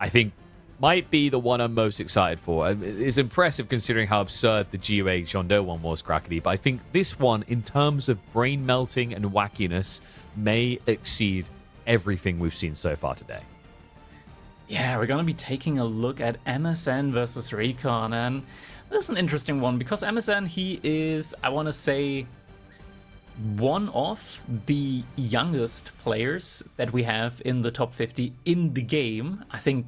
I think might be the one I'm most excited for. It's impressive considering how absurd the GOA Jondo one was, Crackety, but I think this one, in terms of brain melting and wackiness, may exceed everything we've seen so far today. Yeah, we're going to be taking a look at Msn versus RecoN, and this is an interesting one because Msn, he is, I want to say, one of the youngest players that we have in the top 50 in the game. I think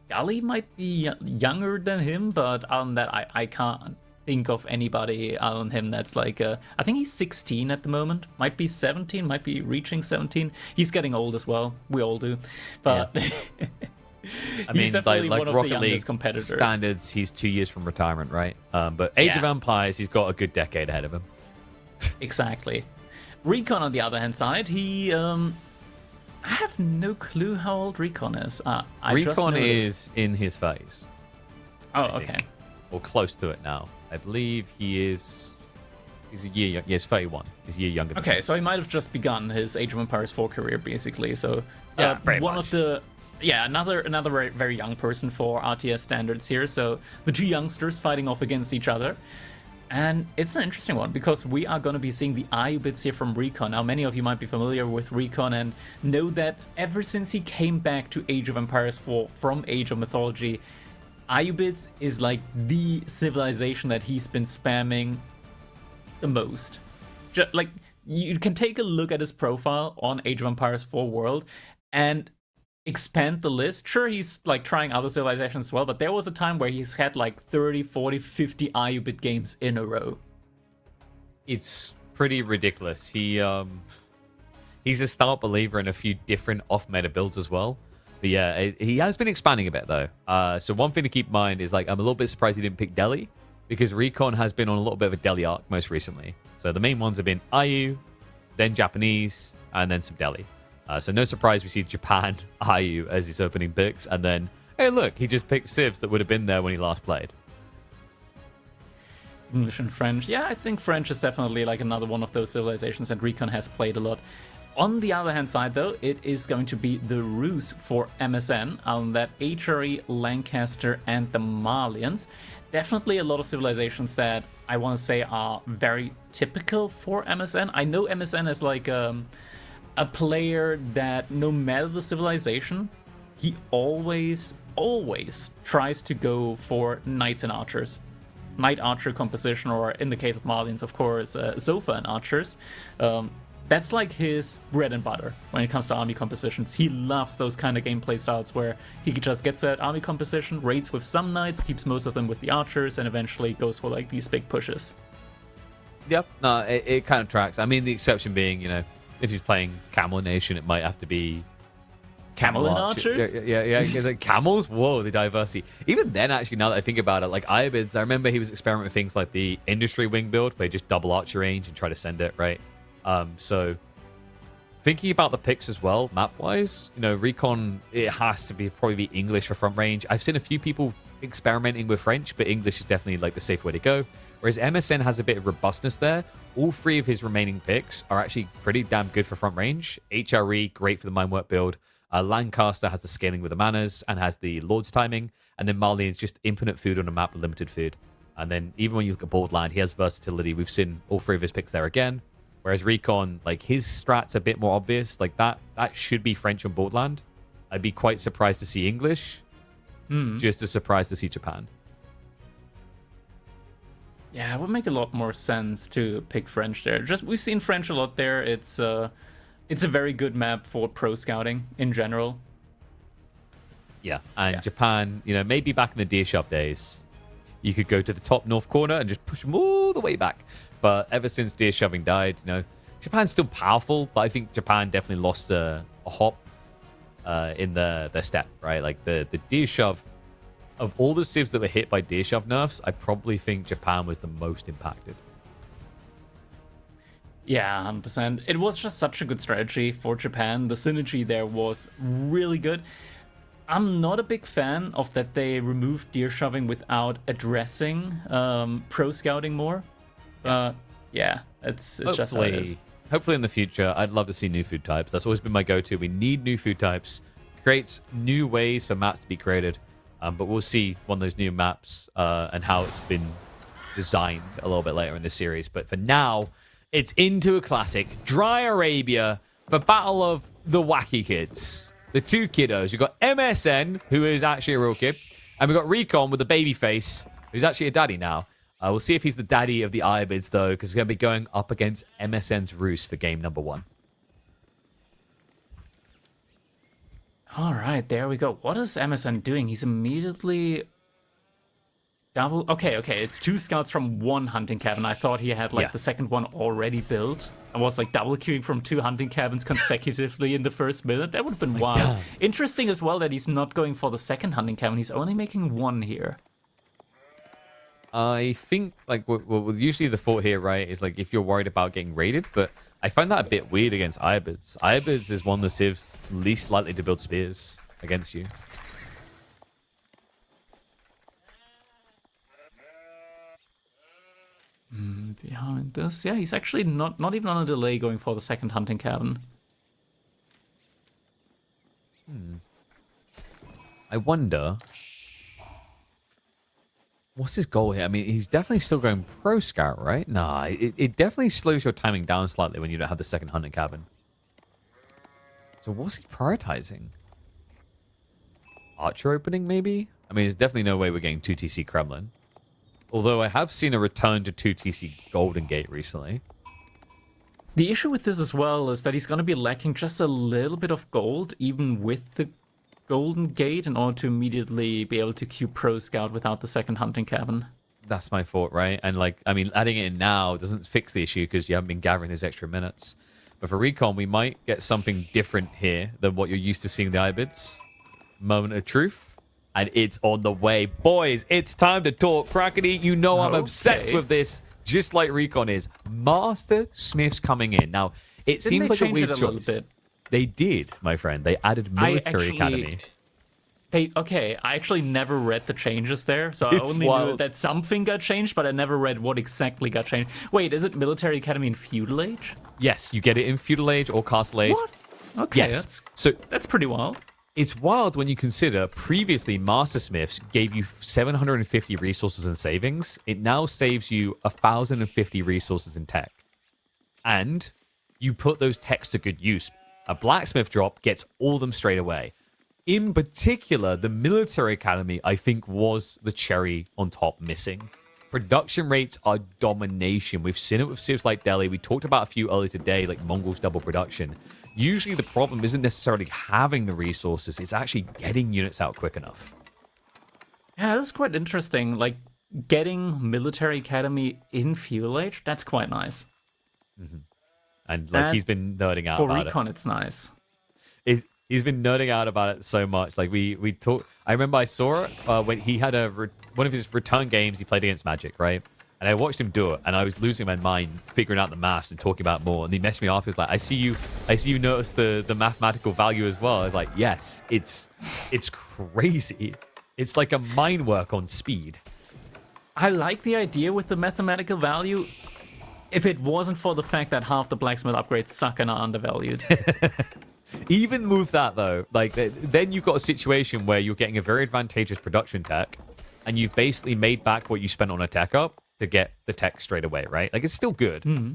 Gully might be younger than him, but other than that, I can't think of anybody other than him that's like, I think he's 16 at the moment, might be 17, might be reaching 17. He's getting old as well, we all do, but yeah. I he's mean, definitely like one of Rocket the youngest League competitors. Standards, he's 2 years from retirement, right? But Age of Empires, he's got a good decade ahead of him. Exactly. RecoN, on the other hand side, he I have no clue how old RecoN is. RecoN is in his phase. Oh, okay. Or close to it now. I believe he's a year. Yes, 31. He's a year younger. Okay, so he might have just begun his Age of Empires 4 career, basically. So yeah, one of the another very, very young person for RTS standards here. So the two youngsters fighting off against each other. And it's an interesting one because we are going to be seeing the IU bits here from RecoN. Now, many of you might be familiar with RecoN and know that ever since he came back to Age of Empires 4 from Age of Mythology, IU bits is like the civilization that he's been spamming the most. Just, like, you can take a look at his profile on Age of Empires 4 World and expand the list. Sure, he's like trying other civilizations as well, but there was a time where he's had like 30, 40, 50 IU-bit games in a row. It's pretty ridiculous. He's a stout believer in a few different off-meta builds as well. But yeah, he has been expanding a bit though. So one thing to keep in mind is like I'm a little bit surprised he didn't pick Delhi because RecoN has been on a little bit of a Delhi arc most recently. So the main ones have been IU, then Japanese, and then some Delhi. So no surprise we see Japan, IU as his opening picks, and then, hey look, he just picked civs that would have been there when he last played. English and French. Yeah, I think French is definitely like another one of those civilizations that RecoN has played a lot. On the other hand side though, it is going to be the Rus for Msn, on that HRE, Lancaster, and the Malians. Definitely a lot of civilizations that I want to say are very typical for Msn. I know Msn is like a player that no matter the civilization, he always tries to go for knights and archers. Knight archer composition, or in the case of Malians, of course, Zofa and archers. That's like his bread and butter when it comes to army compositions. He loves those kind of gameplay styles where he just gets that army composition, raids with some knights, keeps most of them with the archers, and eventually goes for like these big pushes. Yep, no, it kind of tracks. I mean, the exception being, you know, if he's playing Camel Nation, it might have to be Camel and archers? Yeah. Like camels? Whoa, the diversity. Even then, actually, now that I think about it, like Iobids, I remember he was experimenting with things like the industry wing build, where you just double archer range and try to send it, right? So thinking about the picks as well, map-wise, you know, RecoN, it has to probably be English for front range. I've seen a few people experimenting with French, but English is definitely like the safe way to go. Whereas Msn has a bit of robustness there. All three of his remaining picks are actually pretty damn good for front range. HRE, great for the Minework build. Lancaster has the scaling with the manners and has the Lord's timing. And then Mali is just infinite food on a map with limited food. And then even when you look at Borderland, he has versatility. We've seen all three of his picks there again. Whereas RecoN, like his strat's a bit more obvious. Like that should be French on Borderland. I'd be quite surprised to see English. Just as surprised to see Japan. Yeah, it would make a lot more sense to pick French there. Just we've seen French a lot there. It's a very good map for pro scouting in general. Yeah, and Japan, you know, maybe back in the Deershop days, you could go to the top north corner and just push them all the way back. But ever since Deer Shoving died, you know, Japan's still powerful, but I think Japan definitely lost a hop in their step, right? Like the Deer Shove, of all the civs that were hit by Deer Shove nerfs, I probably think Japan was the most impacted. Yeah, 100%. It was just such a good strategy for Japan. The synergy there was really good. I'm not a big fan of that they removed Deer Shoving without addressing pro scouting more. Yeah, it's just how it is. Hopefully in the future, I'd love to see new food types. That's always been my go-to. We need new food types. creates new ways for maps to be created. But we'll see one of those new maps and how it's been designed a little bit later in the series. But for now, it's into a classic. Dry Arabia for Battle of the Wacky Kids. The two kiddos. You've got MSN, who is actually a real kid. And we've got RecoN with the baby face, who's actually a daddy now. We'll see if he's the daddy of the Ibids, though, because he's going to be going up against MSN's Roos for game number 1. All right, there we go. What is MSN doing? He's immediately double. Okay, it's 2 scouts from 1 hunting cabin. I thought he had the second one already built and was double queuing from 2 hunting cabins consecutively in the first minute. That would have been wild. God. Interesting as well that he's not going for the second hunting cabin. He's only making 1 here. I think well, usually the thought here, right, is if you're worried about getting raided, but I find that a bit weird against Ibids. Ibids is one of the civs least likely to build spears against you. Behind this, yeah, he's actually not even on a delay going for the second hunting cabin. I wonder, what's his goal here? I mean, he's definitely still going pro scout, right? Nah, it definitely slows your timing down slightly when you don't have the second hunting cabin. So what's he prioritizing? Archer opening, maybe? I mean, there's definitely no way we're getting 2TC Kremlin. Although I have seen a return to 2TC Golden Gate recently. The issue with this as well is that he's going to be lacking just a little bit of gold, even with the Golden Gate, in order to immediately be able to queue Pro Scout without the second hunting cabin. That's my thought, right? And I mean, adding it in now doesn't fix the issue because you haven't been gathering those extra minutes. But for RecoN, we might get something different here than what you're used to seeing the Ibids. Moment of truth. And it's on the way. Boys, it's time to talk. Crackety, you know I'm obsessed with this, just like RecoN is. Master Smith's coming in. Now, it seems like a weird choice. They did, my friend. They added Military Academy. I actually never read the changes there, so I only knew that something got changed, but I never read what exactly got changed. Wait, is it Military Academy in Feudal Age? Yes, you get it in Feudal Age or Castle Age. What? Okay, yes. That's pretty wild. It's wild when you consider previously Master Smiths gave you 750 resources and savings. It now saves you 1,050 resources in tech. And you put those techs to good use. A blacksmith drop gets all of them straight away. In particular, the Military Academy, I think, was the cherry on top missing. Production rates are domination. We've seen it with civs like Delhi. We talked about a few earlier today, like Mongols double production. Usually the problem isn't necessarily having the resources, it's actually getting units out quick enough. Yeah, that's quite interesting. Getting Military Academy in Feudal Age, that's quite nice. Mm-hmm. And he's been nerding out about it. For RecoN, it's nice. He's been nerding out about it so much. We talked. I remember I saw it when he had one of his return games he played against Magic, right? And I watched him do it, and I was losing my mind figuring out the maths and talking about more. And he messaged me off. He was like, "I see you notice the mathematical value as well." I was like, "Yes, it's crazy. It's like a mind work on speed." I like the idea with the mathematical value. If it wasn't for the fact that half the blacksmith upgrades suck and are undervalued. Even with that though, then you've got a situation where you're getting a very advantageous production tech, and you've basically made back what you spent on a tech up to get the tech straight away, right? It's still good. Mm-hmm.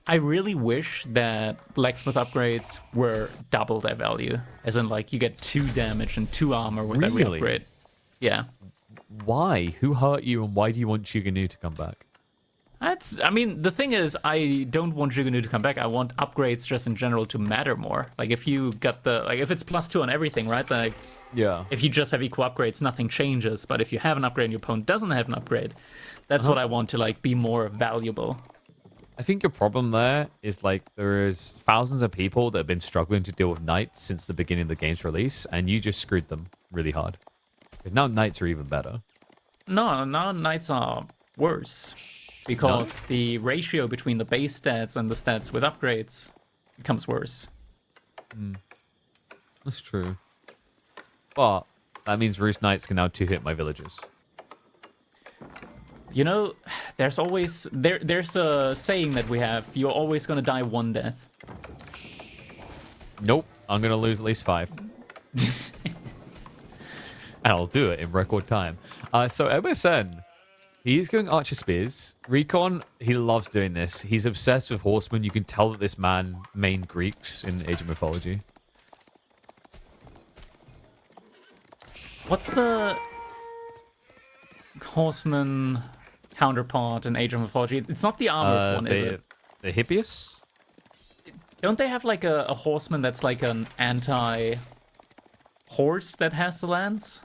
I really wish that blacksmith upgrades were double their value, as in you get 2 damage and 2 armor with every upgrade. Yeah. Why? Who hurt you, and why do you want Chuganu to come back? The thing is, I don't want Chuganu to come back. I want upgrades just in general to matter more. If you got if it's +2 on everything, right? Yeah. If you just have equal upgrades, nothing changes. But if you have an upgrade and your opponent doesn't have an upgrade, that's what I want to be more valuable. I think your problem there is there is thousands of people that have been struggling to deal with knights since the beginning of the game's release, and you just screwed them really hard. Because now knights are even better. No, now knights are worse. Because the ratio between the base stats and the stats with upgrades becomes worse. That's true. But that means Roost Knights can now 2-hit my villagers. There's always... There's a saying that we have. You're always going to die one death. Nope. I'm going to lose at least 5. And I'll do it in record time. So MSN, he's going Archer Spears. RecoN, he loves doing this. He's obsessed with horsemen. You can tell that this man mained Greeks in Age of Mythology. What's the horseman counterpart in Age of Mythology? It's not the armored one, is it? The Hippias? Don't they have like a horseman that's like an anti-horse that has the lance?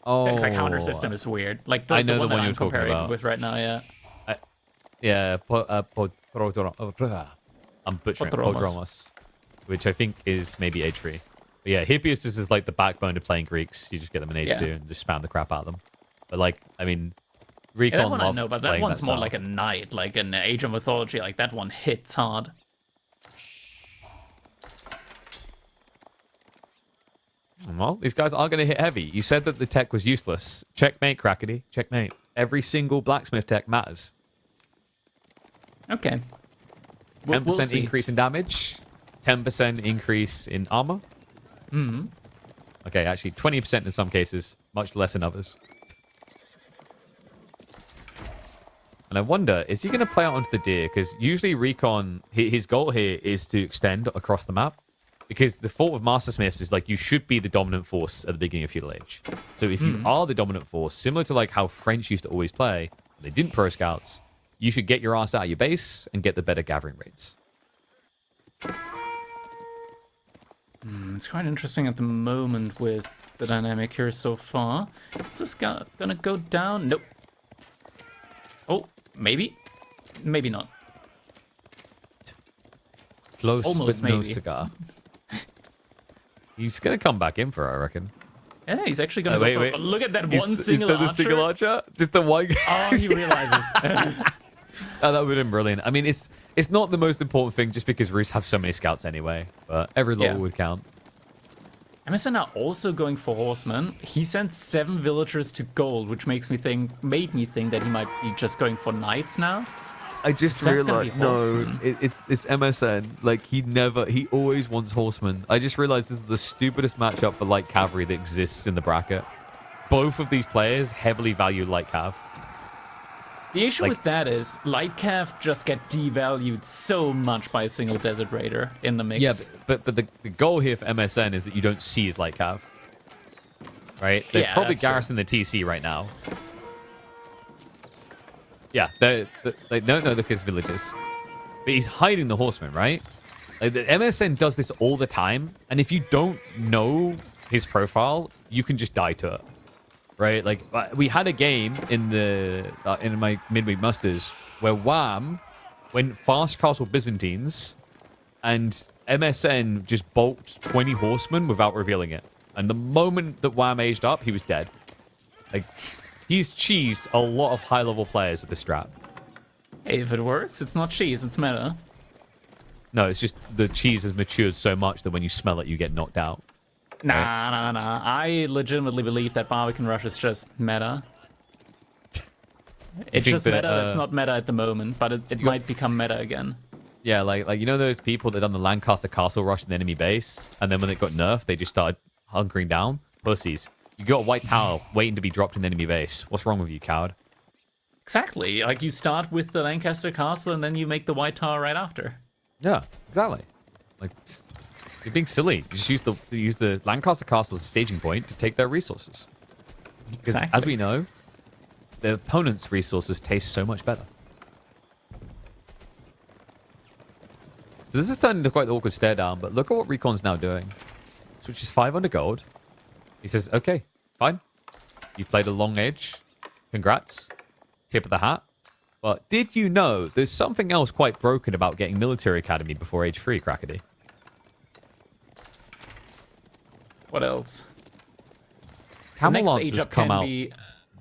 Oh, the counter system is weird. Like I know the one that you're I'm talking comparing about. with right now, yeah. I'm butchering Podromos, which I think is maybe Age 3. But yeah, Hippias is like the backbone of playing Greeks. You just get them in Age 2 and just spam the crap out of them. But like, I mean, RecoN that one I know, but that one's more style. like a knight, like an Age of Mythology. Like that one hits hard. Well, these guys are going to hit heavy. You said that the tech was useless. Checkmate, Crackety. Checkmate. Every single blacksmith tech matters. Okay. 10% see. increase in damage. 10% increase in armor. Hmm. Okay, actually 20% in some cases. Much less in others. And I wonder, is he going to play out onto the deer? Because usually RecoN, his goal here is to extend across the map. Because the fault of Mastersmiths is like you should be the dominant force at the beginning of Feudal Age. So if you are the dominant force, similar to like how French used to always play, they didn't pro scouts, you should get your ass out of your base and get the better gathering rates. It's quite interesting at the moment with the dynamic here so far. Is this guy gonna go down? Nope. Oh, maybe. Maybe not. Close, Almost, but no maybe. cigar. He's going to come back in for it, I reckon. Yeah, he's actually gonna Wait, go for... wait. Look at that He's- one he single said archer. the single archer? Just the one guy? Oh, he realizes. Oh, that would have been brilliant. I mean, it's not the most important thing just because Roos have so many scouts anyway, but every level would count. MSN are also going for horsemen. He sent 7 villagers to gold, which made me think that he might be just going for knights now. I just So that's gonna be horsemen. it's MSN. Like, he always wants horsemen. I just realized this is the stupidest matchup for light cavalry that exists in the bracket. Both of these players heavily value light cav. The issue Like- with that is light cav just get devalued so much by a single desert raider in the mix. Yeah, but the goal here for MSN is that you don't see his light cav. Right? They're Yeah, probably that's true. garrisoning the TC right now. Yeah, they don't know his villages. But he's hiding the horsemen, right? Like, the MSN does this all the time, and if you don't know his profile, you can just die to it. Right? Like, we had a game in my midweek musters where Wham went fast castle Byzantines, and MSN just bulked 20 horsemen without revealing it. And the moment that Wham aged up, he was dead. Like, he's cheesed a lot of high-level players with the strat. Hey, if it works, it's not cheese, it's meta. No, it's just the cheese has matured so much that when you smell it, you get knocked out. Nah. I legitimately believe that Barbican Rush is just meta. It's think just that, meta that's not meta at the moment, but it might become meta again. Yeah, like you know those people that done the Lancaster Castle rush in the enemy base, and then when it got nerfed, they just started hunkering down? Pussies. You got a white tower waiting to be dropped in the enemy base. What's wrong with you, coward? Exactly. Like, you start with the Lancaster Castle, and then you make the White Tower right after. Yeah, exactly. Like, you're being silly. You just use the Lancaster Castle as a staging point to take their resources. Because Exactly. as we know, the opponent's resources taste so much better. So this is turning into quite the awkward stare down, but look at what RecoN's now doing. Switches 500 gold. He says, okay, fine. You played a long edge. Congrats. Tip of the hat. But did you know there's something else quite broken about getting military academy before age 3, Crackety? What else? Camel Next Lancers age up come can out be...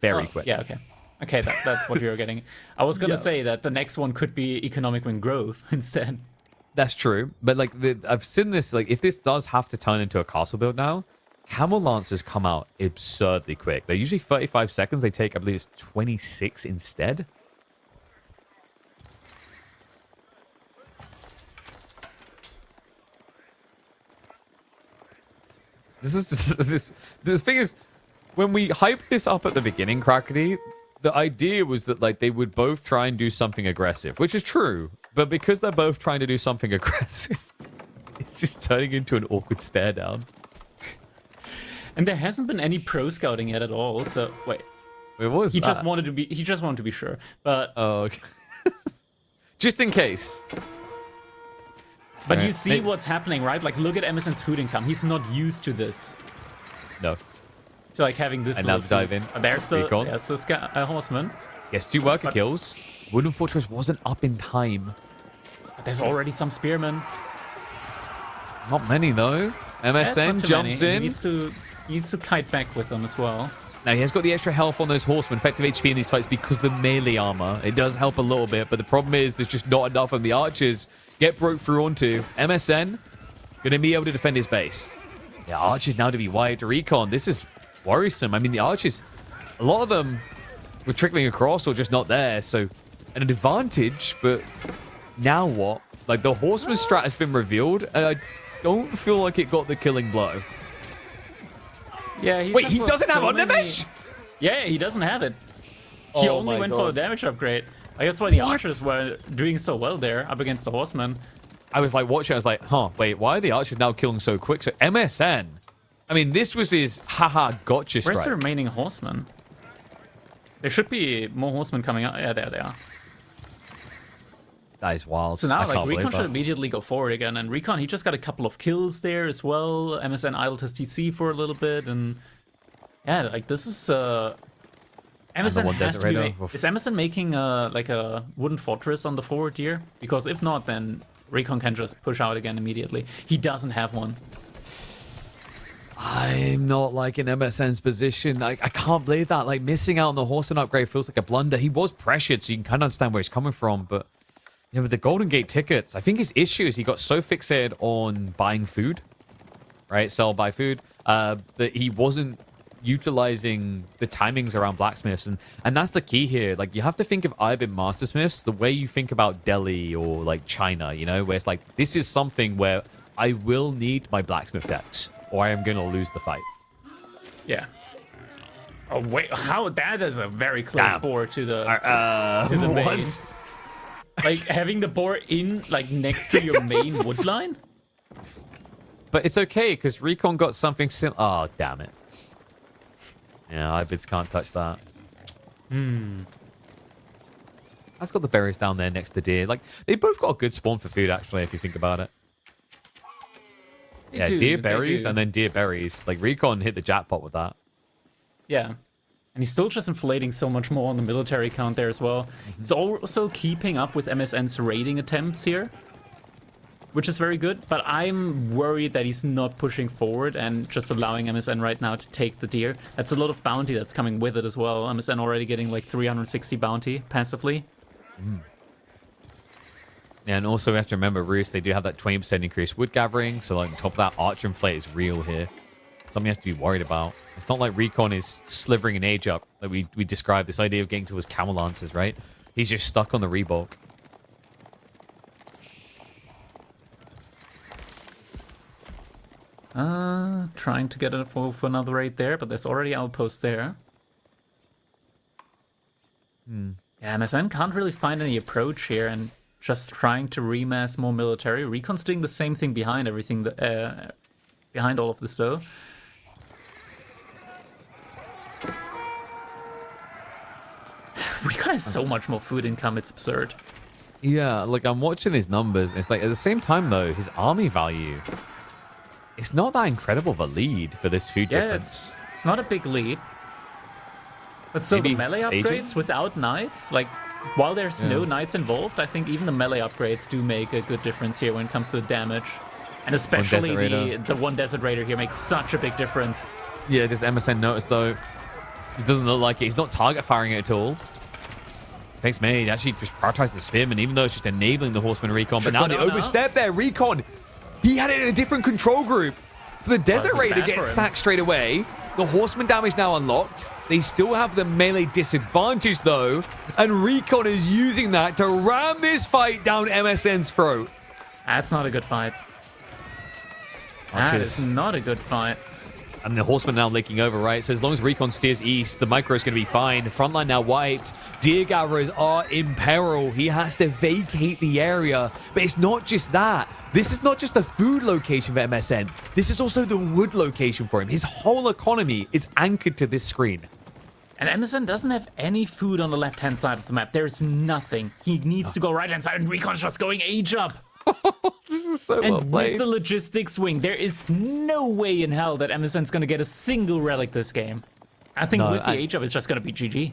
very Oh, quick. Yeah, okay. Okay, that's what you were getting. I was going to Yeah. say that the next one could be economic win growth instead. That's true. But like I've seen this, like if this does have to turn into a castle build now, Camel Lancers come out absurdly quick. They're usually 35 seconds. They take, I believe it's 26 instead. This is just the thing is, when we hyped this up at the beginning, Crackety, the idea was that like they would both try and do something aggressive, which is true. But because they're both trying to do something aggressive, it's just turning into an awkward stare down. And there hasn't been any pro scouting yet at all. So wait, what was he that? just wanted to be. He just wanted to be sure. But oh, okay. Just in case. But right. you see what's happening, right? Like, look at Emerson's food income. He's not used to this. No. To like having this. And now dive in. There's the horseman. Yes, 2 worker kills. Wooden Fortress wasn't up in time. But there's already some spearmen. Not many though. MSN jumps in. He needs to kite back with them as well. Now he has got the extra health on those horsemen, effective HP in these fights because the melee armor. It does help a little bit, but the problem is there's just not enough of the archers get broke through onto. MSN going to be able to defend his base. The archers now to be wide to RecoN. This is worrisome. I mean, the archers, a lot of them were trickling across or just not there, so an advantage, but now what? Like, the horseman strat has been revealed, and I don't feel like it got the killing blow. Yeah, he doesn't have Undermesh? Yeah, he doesn't have it. He only went for the damage upgrade. Like, that's why the archers were doing so well there up against the horsemen. I was like watching, I was like, wait, why are the archers now killing so quick? So MSN, I mean, this was his haha gotcha strike. Where's the remaining horsemen? There should be more horsemen coming out. Yeah, there they are. That is wild. So now, like, RecoN should immediately go forward again. And RecoN, he just got a couple of kills there as well. MSN idled his TC for a little bit. And yeah, like, this is... MSN has to be... Is MSN making, like, a wooden fortress on the forward here? Because if not, then RecoN can just push out again immediately. He doesn't have one. I'm not like in MSN's position. I can't believe that. Like, missing out on the horseman upgrade feels like a blunder. He was pressured, so you can kind of understand where he's coming from. But, you know, with the Golden Gate tickets, I think his issue is he got so fixated on buying food, right? Sell, buy food, that he wasn't utilizing the timings around blacksmiths. And that's the key here. Like, you have to think of EGC Masters Smiths the way you think about Delhi or, like, China, you know? Where it's like, this is something where I will need my blacksmith decks, or I am going to lose the fight. Yeah. Oh, wait. How? That is a very close boar to the main. Like, having the boar in, like, next to your main wood line? But it's okay, because RecoN got something similar. Oh, damn it. Yeah, IBIDs can't touch that. That's got the berries down there next to deer. Like, they both got a good spawn for food, actually, if you think about it. Deer berries and then deer berries. Like, RecoN hit the jackpot with that. Yeah. And he's still just inflating so much more on the military count there as well. He's also keeping up with MSN's raiding attempts here, which is very good. But I'm worried that he's not pushing forward and just allowing MSN right now to take the deer. That's a lot of bounty that's coming with it as well. MSN already getting like 360 bounty passively. Yeah, and also we have to remember, Roos, they do have that 20% increased wood gathering. So, like, on top of that, Archer Inflate is real here. Something you have to be worried about. It's not like RecoN is slivering an age up. Like we described this idea of getting to his camel lances, right? He's just stuck on the rebulk. Trying to get it for another raid there, but there's already outpost there. Yeah, MSN can't really find any approach here and just trying to remass more military. RecoN's doing the same thing behind everything, behind all of this though. RecoN has so much more food income, it's absurd. Yeah, like, I'm watching his numbers. It's like, at the same time, though, his army value, it's not that incredible of a lead for this food difference. It's not a big lead. But so Maybe the melee upgrades without knights, like, while there's no knights involved, I think even the melee upgrades do make a good difference here when it comes to the damage. And especially the one Desert Raider here makes such a big difference. Yeah, does MSN notice, though? It doesn't look like it. He's not target firing it at all. Thanks, mate. He actually just prioritized the spearman, even though it's just enabling the horseman RecoN. But now they overstep there. RecoN, he had it in a different control group. So the Desert Raider gets sacked straight away. The horseman damage now unlocked. They still have the melee disadvantage, though. And RecoN is using that to ram this fight down MSN's throat. That's not a good fight. That is not a good fight. And the horsemen now licking over, right? So as long as RecoN steers east, the micro is going to be fine. Frontline now wiped. Deer gatherers are in peril. He has to vacate the area. But it's not just that. This is not just a food location for MSN. This is also the wood location for him. His whole economy is anchored to this screen. And MSN doesn't have any food on the left-hand side of the map. There's nothing. He needs to go right-hand side, and RecoN's just going age up. This is so and well played. with the logistics wing, there is no way in hell that MSN's going to get a single relic this game. I think with the age up, it's just going to be GG.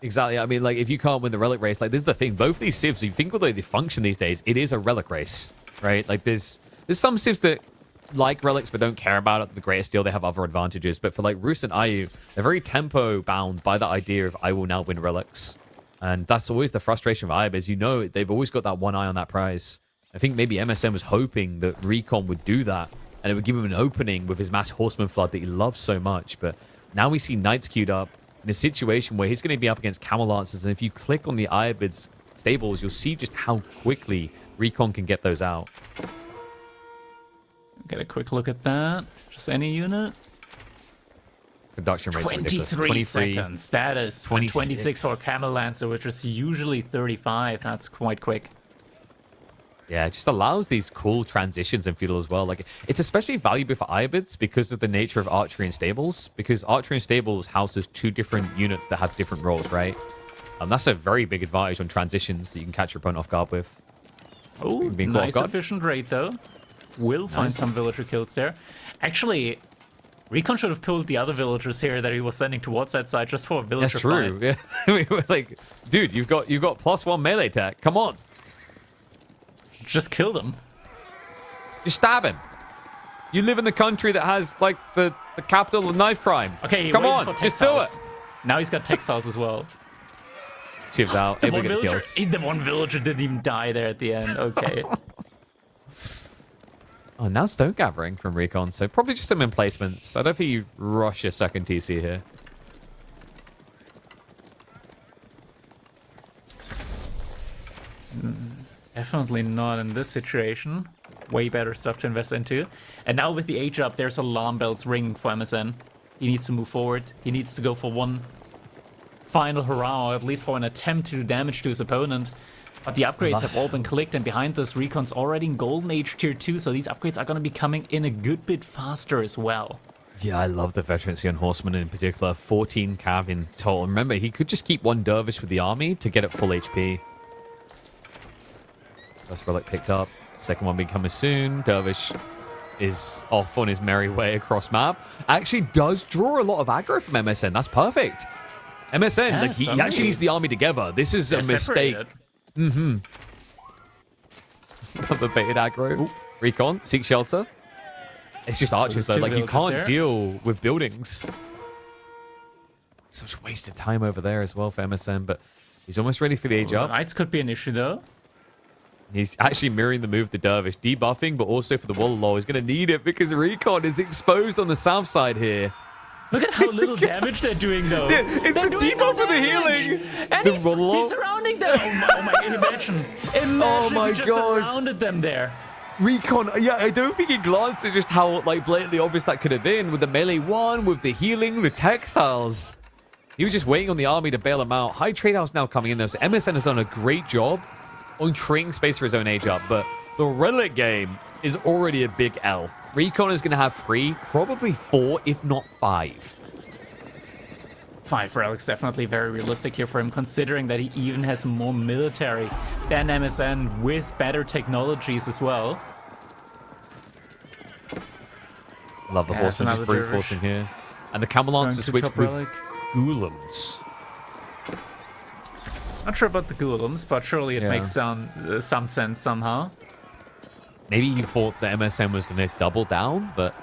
Exactly. I mean, like, if you can't win the relic race, like, this is the thing. Both these civs, if you think of the way they function these days, it is a relic race, right? Like, there's some civs that like relics but don't care about it. The greatest deal, they have other advantages. But for, like, Roost and IU, they're very tempo-bound by the idea of, I will now win relics. And that's always the frustration of IB, is, you know, they've always got that one eye on that prize. I think maybe MSN was hoping that RecoN would do that, and it would give him an opening with his mass horseman flood that he loves so much. But now we see Knights queued up in a situation where he's going to be up against Camel Lancers, and if you click on the Iobid's stables, you'll see just how quickly RecoN can get those out. Get a quick look at that. Just any unit. Production rates 23 seconds. That is 26 for Camel Lancer, which is usually 35. That's quite quick. Yeah, it just allows these cool transitions in Feudal as well. Like, it's especially valuable for Iobids because of the nature of Archery and Stables. Because Archery and Stables houses two different units that have different roles, right? That's a very big advantage on transitions that you can catch your opponent off guard with. Oh, nice efficient rate, though. Will find some villager kills there. Actually, RecoN should have pulled the other villagers here that he was sending towards that side just for a villager That's true. Yeah. We were like, dude, you've got +1 melee attack. Come on. Just kill them. Just stab him. You live in the country that has, like, the capital of knife crime. Okay, come on, just do it. Now he's got textiles as well. Shiv's out. Able to get the kills. The one villager didn't even die there at the end. Okay. Oh, now stone gathering from RecoN, so probably just some emplacements. I don't think you rush a second TC here. Definitely not in this situation. Way better stuff to invest into. And now with the age up, there's alarm bells ringing for MSN. He needs to move forward. He needs to go for one final hurrah, or at least for an attempt to do damage to his opponent. But the upgrades have all been clicked, and behind this, RecoN's already in Golden Age Tier 2, so these upgrades are going to be coming in a good bit faster as well. Yeah, I love the veterancy on Horseman in particular. 14 cav in total. Remember, he could just keep one Dervish with the army to get it full HP. First relic picked up. Second one be coming soon. Dervish is off on his merry way across map. Actually does draw a lot of aggro from MSN. That's perfect. MSN, yeah, like, he actually needs the army together. This is a mistake. Mm-hmm. The baited aggro. Ooh. RecoN, seek shelter. It's just archers, though. Like, you can't deal with buildings. Such wasted time over there as well for MSN, but he's almost ready for the age up. Knights could be an issue, though. He's actually mirroring the move to Dervish. Debuffing, but also for the wall of law. He's going to need it because RecoN is exposed on the south side here. Look at how little damage they're doing, though. It's the debuff for the healing. And he's surrounding them. Oh my, imagine. Imagine if he just surrounded them there. RecoN, yeah, I don't think he glanced at just how, like, blatantly obvious that could have been with the melee one, with the healing, the textiles. He was just waiting on the army to bail him out. High trade house now coming in though, so MSN has done a great job on creating space for his own age up, but the relic game is already a big L. RecoN is going to have 3, probably 4, if not 5. 5 relics, definitely very realistic here for him, considering that he even has more military than MSN with better technologies as well. Love the horse and just brute forcing here. And the Camelons to switch with Ghoulems. Not sure about the Ghoulems, but surely it makes some sense somehow. Maybe he thought the MSN was going to double down, but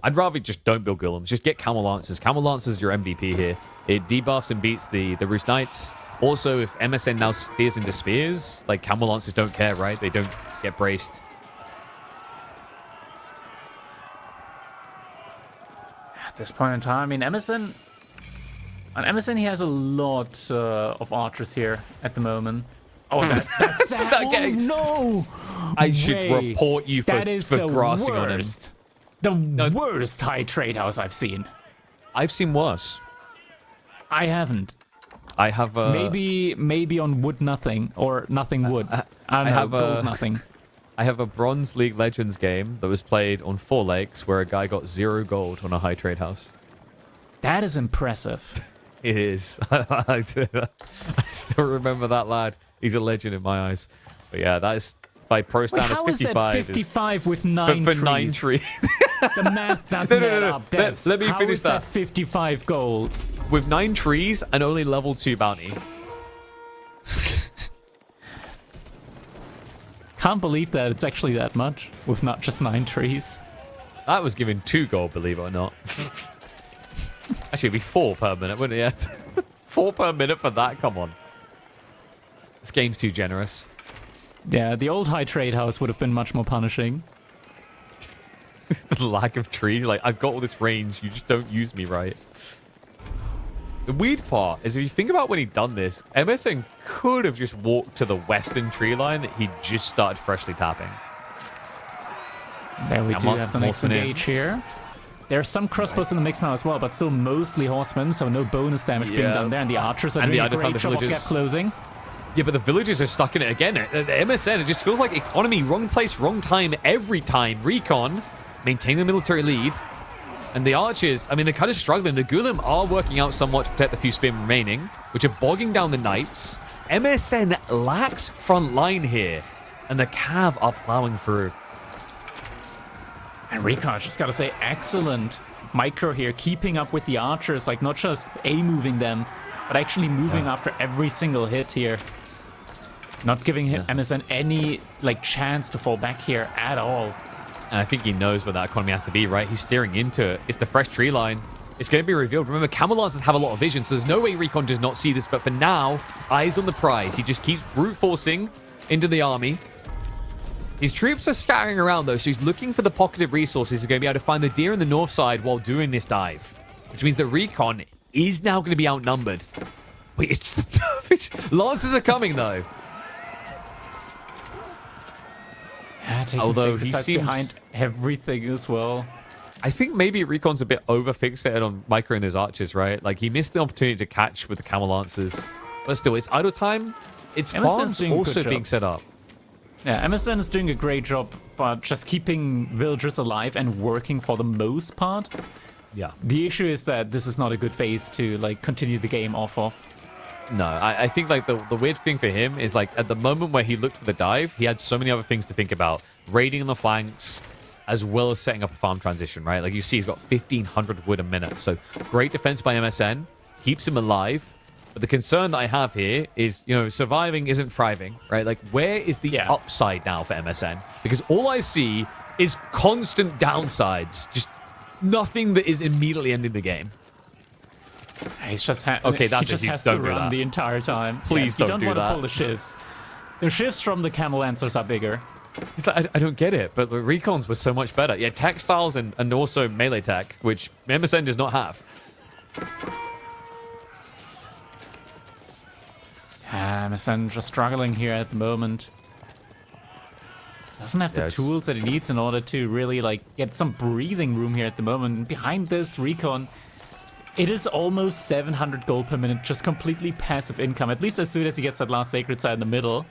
I'd rather just don't build Ghoulems. Just get Camel Lancers. Camel Lancers is your MVP here. It debuffs and beats the Roost Knights. Also, if MSN now steers into Spears, like, Camel Lancers don't care, right? They don't get braced. At this point in time, I mean, MSN... On MSN, he has a lot of archers here at the moment. Oh, that's sad. Oh, no! I should report you for grassing on him. The worst high trade house I've seen. I've seen worse. I haven't. I have maybe on wood nothing or nothing wood. I don't know, gold nothing. I have a Bronze League Legends game that was played on 4 lakes where a guy got 0 gold on a high trade house. That is impressive. It is. I still remember that lad. He's a legend in my eyes. But yeah, that is by pro standards 55. How is that 55 with 9 trees? For 9 trees. The math doesn't add up, devs. Let me How finish is that 55 gold? With 9 trees and only level 2 bounty. Can't believe that it's actually that much with not just 9 trees. That was given 2 gold, believe it or not. Actually, it'd be 4 per minute, wouldn't it? Yeah. 4 per minute for that? Come on. This game's too generous. Yeah, the old high trade house would have been much more punishing. The lack of trees. Like, I've got all this range. You just don't use me right. The weird part is if you think about when he'd done this, Msn could have just walked to the western tree line that he just started freshly tapping. There we do have the next engage here. There are some crossbows in the mix now as well, but still mostly horsemen, so no bonus damage being done there. And the archers are doing a great job of gap closing. Yeah, but the villagers are stuck in it again. The Msn, it just feels like economy, wrong place, wrong time every time. RecoN maintaining the military lead. And the archers, I mean, they're kind of struggling. The Gulim are working out somewhat to protect the few spearmen remaining, which are bogging down the knights. Msn lacks front line here, and the Cav are plowing through. And RecoN, just gotta say, excellent micro here, keeping up with the archers, like not just A-moving them, but actually moving after every single hit here. Not giving Msn any like chance to fall back here at all. And I think he knows where that economy has to be, right? He's steering into it. It's the fresh tree line. It's going to be revealed. Remember, Camel Lancers have a lot of vision, so there's no way RecoN does not see this. But for now, eyes on the prize. He just keeps brute forcing into the army. His troops are scattering around, though, so he's looking for the pocketed resources. He's going to be able to find the deer in the north side while doing this dive, which means that RecoN is now going to be outnumbered. Wait, it's just Lancers are coming, though. Yeah, although he seems behind everything as well. I think maybe RecoN's a bit over-fixated on micro and those archers, right? Like, he missed the opportunity to catch with the Camel Lancers. But still, it's idle time. It's farms also being set up. Yeah, Msn is doing a great job, but just keeping villagers alive and working for the most part. Yeah. The issue is that this is not a good base to, like, continue the game off of. No, I think like the weird thing for him is like at the moment where he looked for the dive, he had so many other things to think about. Raiding on the flanks, as well as setting up a farm transition, right? Like you see, he's got 1,500 wood a minute. So great defense by Msn, keeps him alive. But the concern that I have here is, you know, surviving isn't thriving, right? Like where is the upside now for Msn? Because all I see is constant downsides. Just nothing that is immediately ending the game. He's just okay. That's he just has to run the entire time. Please don't do that. You don't want to pull the shifts. The shifts from the Camel Lancers are bigger. It's like, I don't get it, but the RecoN's was so much better. Yeah, textiles and also melee tech, which Msn does not have. Msn just struggling here at the moment. Doesn't have the tools that he needs in order to really like get some breathing room here at the moment. Behind this, RecoN, it is almost 700 gold per minute, just completely passive income, at least as soon as he gets that last sacred site in the middle.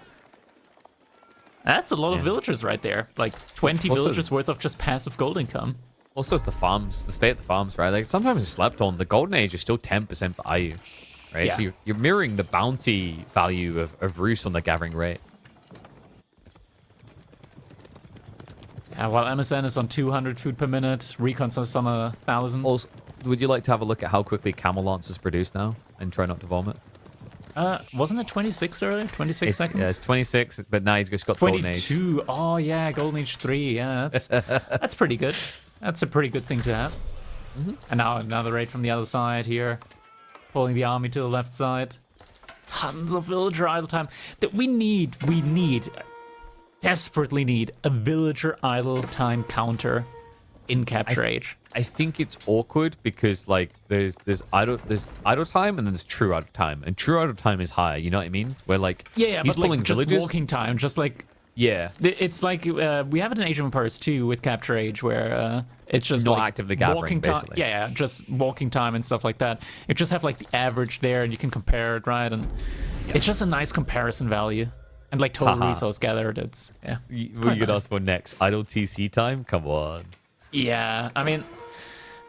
That's a lot of villagers right there. Like 20 villagers worth of just passive gold income. Also, it's the farms, the state of the farms, right? Like sometimes it's slept on. The golden age is still 10% for IU, right? Yeah. So you're mirroring the bounty value of Roost on the gathering rate. Yeah, while Msn is on 200 food per minute, RecoN's on 1,000. Also, would you like to have a look at how quickly Camel Lancers produce now and try not to vomit? Wasn't it 26 earlier? 26 seconds? Yeah, it's 26, but now he's just got Golden Age. 22. Oh, yeah, Golden Age 3. Yeah, that's pretty good. That's a pretty good thing to have. And now another raid from the other side here. Pulling the army to the left side. Tons of villager idle time. We desperately need a villager idle time counter in Capture Age. I think it's awkward because like there's idle time and then there's true idle time, and true idle time is higher. You know what I mean? Where like he's pulling like just villagers. walking time, just like Yeah. It's like we have it in Age of Empires 2 with Capture Age, where it's just Not like actively gathering, walking time. basically. Yeah, just walking time and stuff like that. You just have like the average there, and you can compare it, right? And it's just a nice comparison value. And like total resource gathered, it's What you could ask for next? Idle TC time? Come on. Yeah, I mean,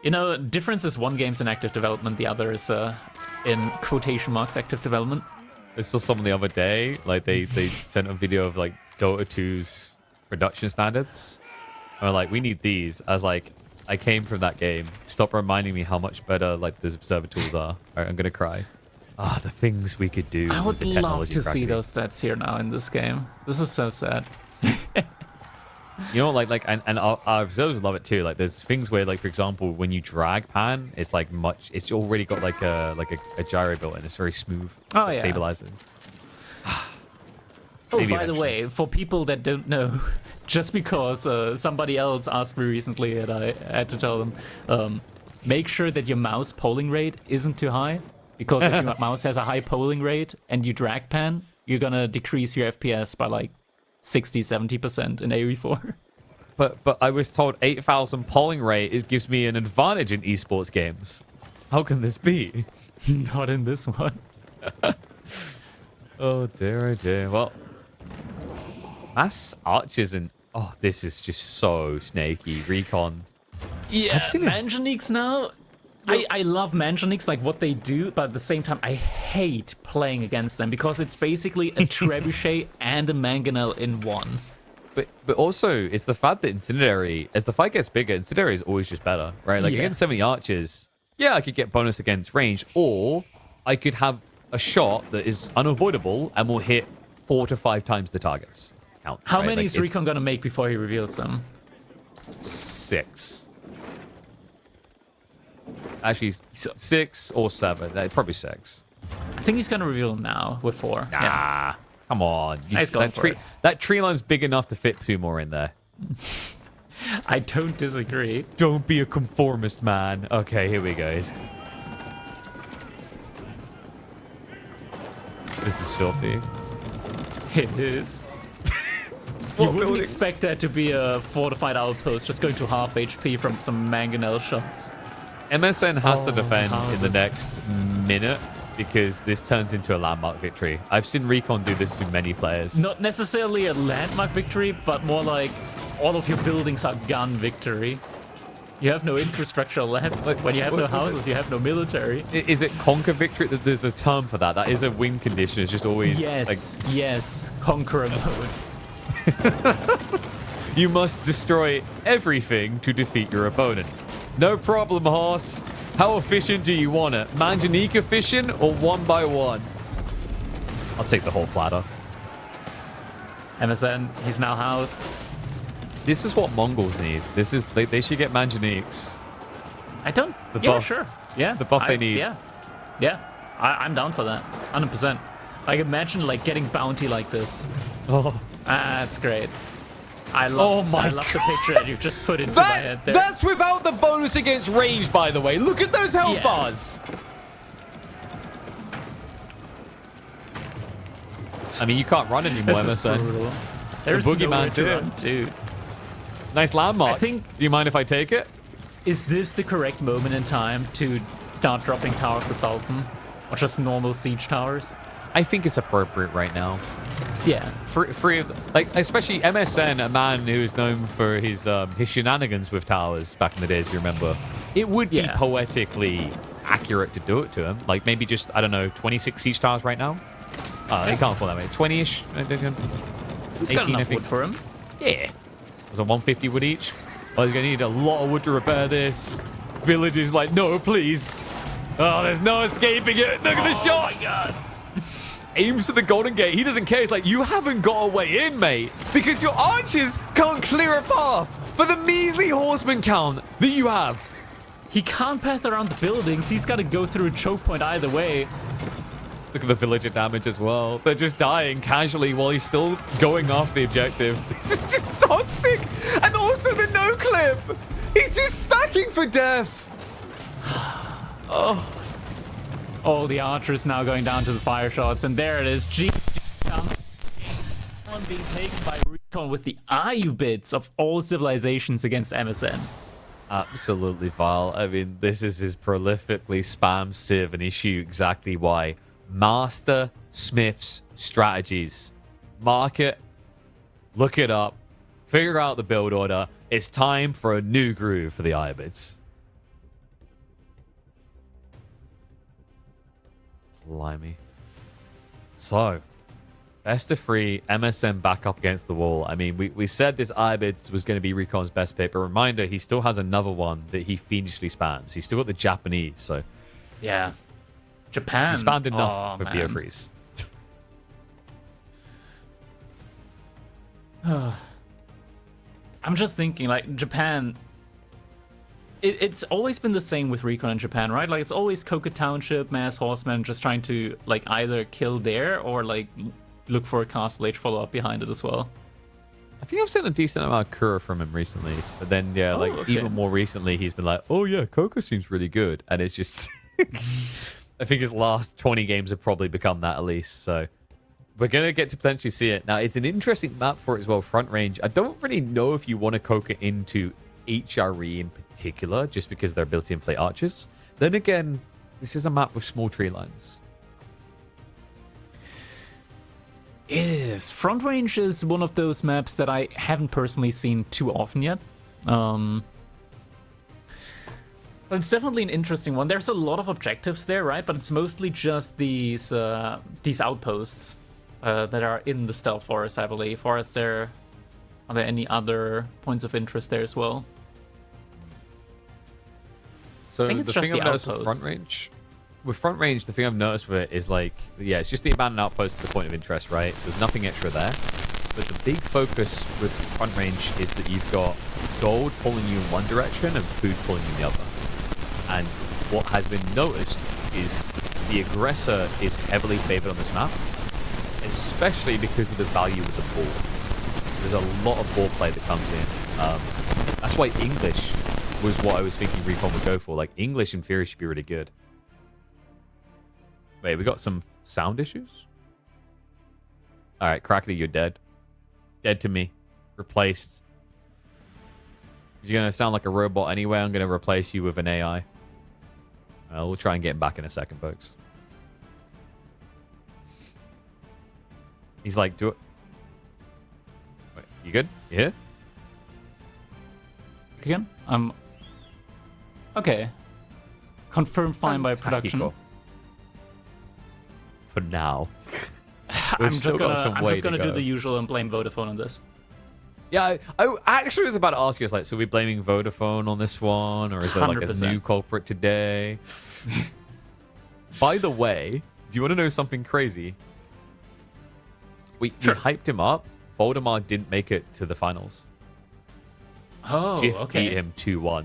you know, difference is one game's in active development, the other is in quotation marks active development. I saw someone the other day, like they sent a video of like Dota 2's production standards. And we're like, we need these. I was like, I came from that game. Stop reminding me how much better like the observer tools are. All right, I'm gonna cry. Ah, the things we could do. I with would the love technology to see cracking. those stats here now in this game. This is so sad. You know, like, and our observers love it too. Like, there's things where, like, for example, when you drag pan, it's like it's already got like a gyro built in. It's very smooth. Oh, yeah. Stabilizing. Oh, Maybe by the eventually. way, for people that don't know, just because somebody else asked me recently and I had to tell them, make sure that your mouse polling rate isn't too high. Because if your mouse has a high polling rate and you drag pan, you're going to decrease your FPS by like 60-70% in AoE4. But I was told 8,000 polling rate gives me an advantage in esports games. How can this be? Not in this one. Oh dear. Well, mass archers and this is just so snaky. RecoN. Yeah, I've seen it. Manjaniques now. I love Manjaniques, like what they do, but at the same time, I hate playing against them because it's basically a trebuchet and a mangonel in one. But also, it's the fact that Incendiary, as the fight gets bigger, Incendiary is always just better, right? Like, Yeah. against 70 archers, yeah, I could get bonus against range, or I could have a shot that is unavoidable and will hit 4 to 5 times the target's count. How right? many Like, is RecoN gonna make before he reveals them? 6. Actually, 6 or 7. Probably 6. I think he's gonna reveal them now with 4. Nah, Yeah. come on. Nice going for it. That tree line's big enough to fit 2 more in there. I don't disagree. Don't be a conformist, man. Okay, here we go. This is filthy. It is. You What wouldn't buildings? expect that to be a fortified outpost just going to half HP from some mangonel shots. MSN has to defend in the houses. next minute because this turns into a landmark victory. I've seen RecoN do this to many players. Not necessarily a landmark victory, but more like all of your buildings are gun victory. You have no infrastructure left. Like, When you have no what- houses, you have no military. Is it conquer victory? There's a term for that. That is a win condition. It's just always Yes, yes, conqueror mode. you must destroy everything to defeat your opponent. No problem, horse. How efficient do you want it? Manjanique efficient or 1 by 1? I'll take the whole platter. MSN, he's now housed. This is what Mongols need. This is they should get Manjaniques. I don't. The yeah, buff. sure. Yeah, The buff they need. Yeah, yeah. I'm down for that. 100%. Like imagine like getting bounty like this. Oh, That's great. I love the picture that you've just put into my head there. that's without the bonus against range, by the way. Look at those health Yeah. bars. I mean, you can't run anymore, This is MSN. brutal. There's boogeyman's nowhere to here. run, dude. Nice landmark. I think- Do you mind if I take it? Is this the correct moment in time to start dropping Tower of the Sultan? Or just normal siege towers? I think it's appropriate right now. Yeah. Free of, like, especially MSN, a man who is known for his shenanigans with towers back in the days, if you remember. It would be Yeah. poetically accurate to do it to him. Like, maybe just, I don't know, 26 siege towers right now? They can't fall that way. 20-ish? He's got 18, I enough think. wood for him. Yeah. There's a 150 wood each. Oh, he's going to need a lot of wood to repair this. Village is like, no, please. Oh, there's no escaping it. Look at the shot. Oh my god. Aims to the Golden Gate. He doesn't care. He's like, you haven't got a way in, mate. Because your archers can't clear a path for the measly horseman count that you have. He can't path around the buildings. He's got to go through a choke point either way. Look at the villager damage as well. They're just dying casually while he's still going off the objective. This is just toxic. And also the no clip. He's just stacking for death. Oh. All the archers now going down to the fire shots. And there it is. One being taken by Recon with the IU bits of all civilizations against MSN. Absolutely vile. I mean, this is his prolifically spam civ, and issue exactly why. Master Smith's strategies. Mark it, look it up, figure out the build order. It's time for a new groove for the Iabids. Blimey. So, best of 3, MSN back up against the wall. I mean, we said this Iabids was going to be RecoN's best pick, but reminder, he still has another one that he fiendishly spams. He's still got the Japanese, so... Yeah. Japan. He spammed enough for BO3s. I'm just thinking, like, Japan... It's always been the same with RecoN in Japan, right? Like, it's always Koka Township, Mass Horsemen, just trying to, like, either kill there or, like, look for a Castle Age follow-up behind it as well. I think I've seen a decent amount of Kura from him recently. But then, yeah, even more recently, he's been like, oh, yeah, Koka seems really good. And it's just... I think his last 20 games have probably become that at least, so... We're going to get to potentially see it. Now, it's an interesting map for it as well, front range. I don't really know if you want to Koka into HRE in particular, just because they're ability to inflate archers. Then again, this is a map with small tree lines. It is. Front range is one of those maps that I haven't personally seen too often yet. But it's definitely an interesting one. There's a lot of objectives there, right? But it's mostly just these outposts that are in the stealth forest, I believe. Or are there any other points of interest there as well? So I think it's the just thing the I've noticed outposts. with front range, the thing I've noticed with it is like, yeah, it's just the abandoned outpost at the point of interest, right? So there's nothing extra there. But the big focus with front range is that you've got gold pulling you in one direction and food pulling you in the other. And what has been noticed is the aggressor is heavily favored on this map, especially because of the value of the ball. There's a lot of ball play that comes in. That's why English was what I was thinking RecoN would go for. Like, English in theory should be really good. Wait, we got some sound issues? Alright, Crackety, you're dead. Dead to me. Replaced. You're going to sound like a robot anyway. I'm going to replace you with an AI. We'll try and get him back in a second, folks. He's like, do it. Wait, you good? You here? Again? Okay. Confirmed fine by production. For now. I'm just gonna do the usual and blame Vodafone on this. Yeah, I actually was about to ask you, like, so are we blaming Vodafone on this one, or is there like 100%. a new culprit today? By the way, do you want to know something crazy? We hyped him up. Voldemar didn't make it to the finals. Oh, Jif okay. beat him 2-1.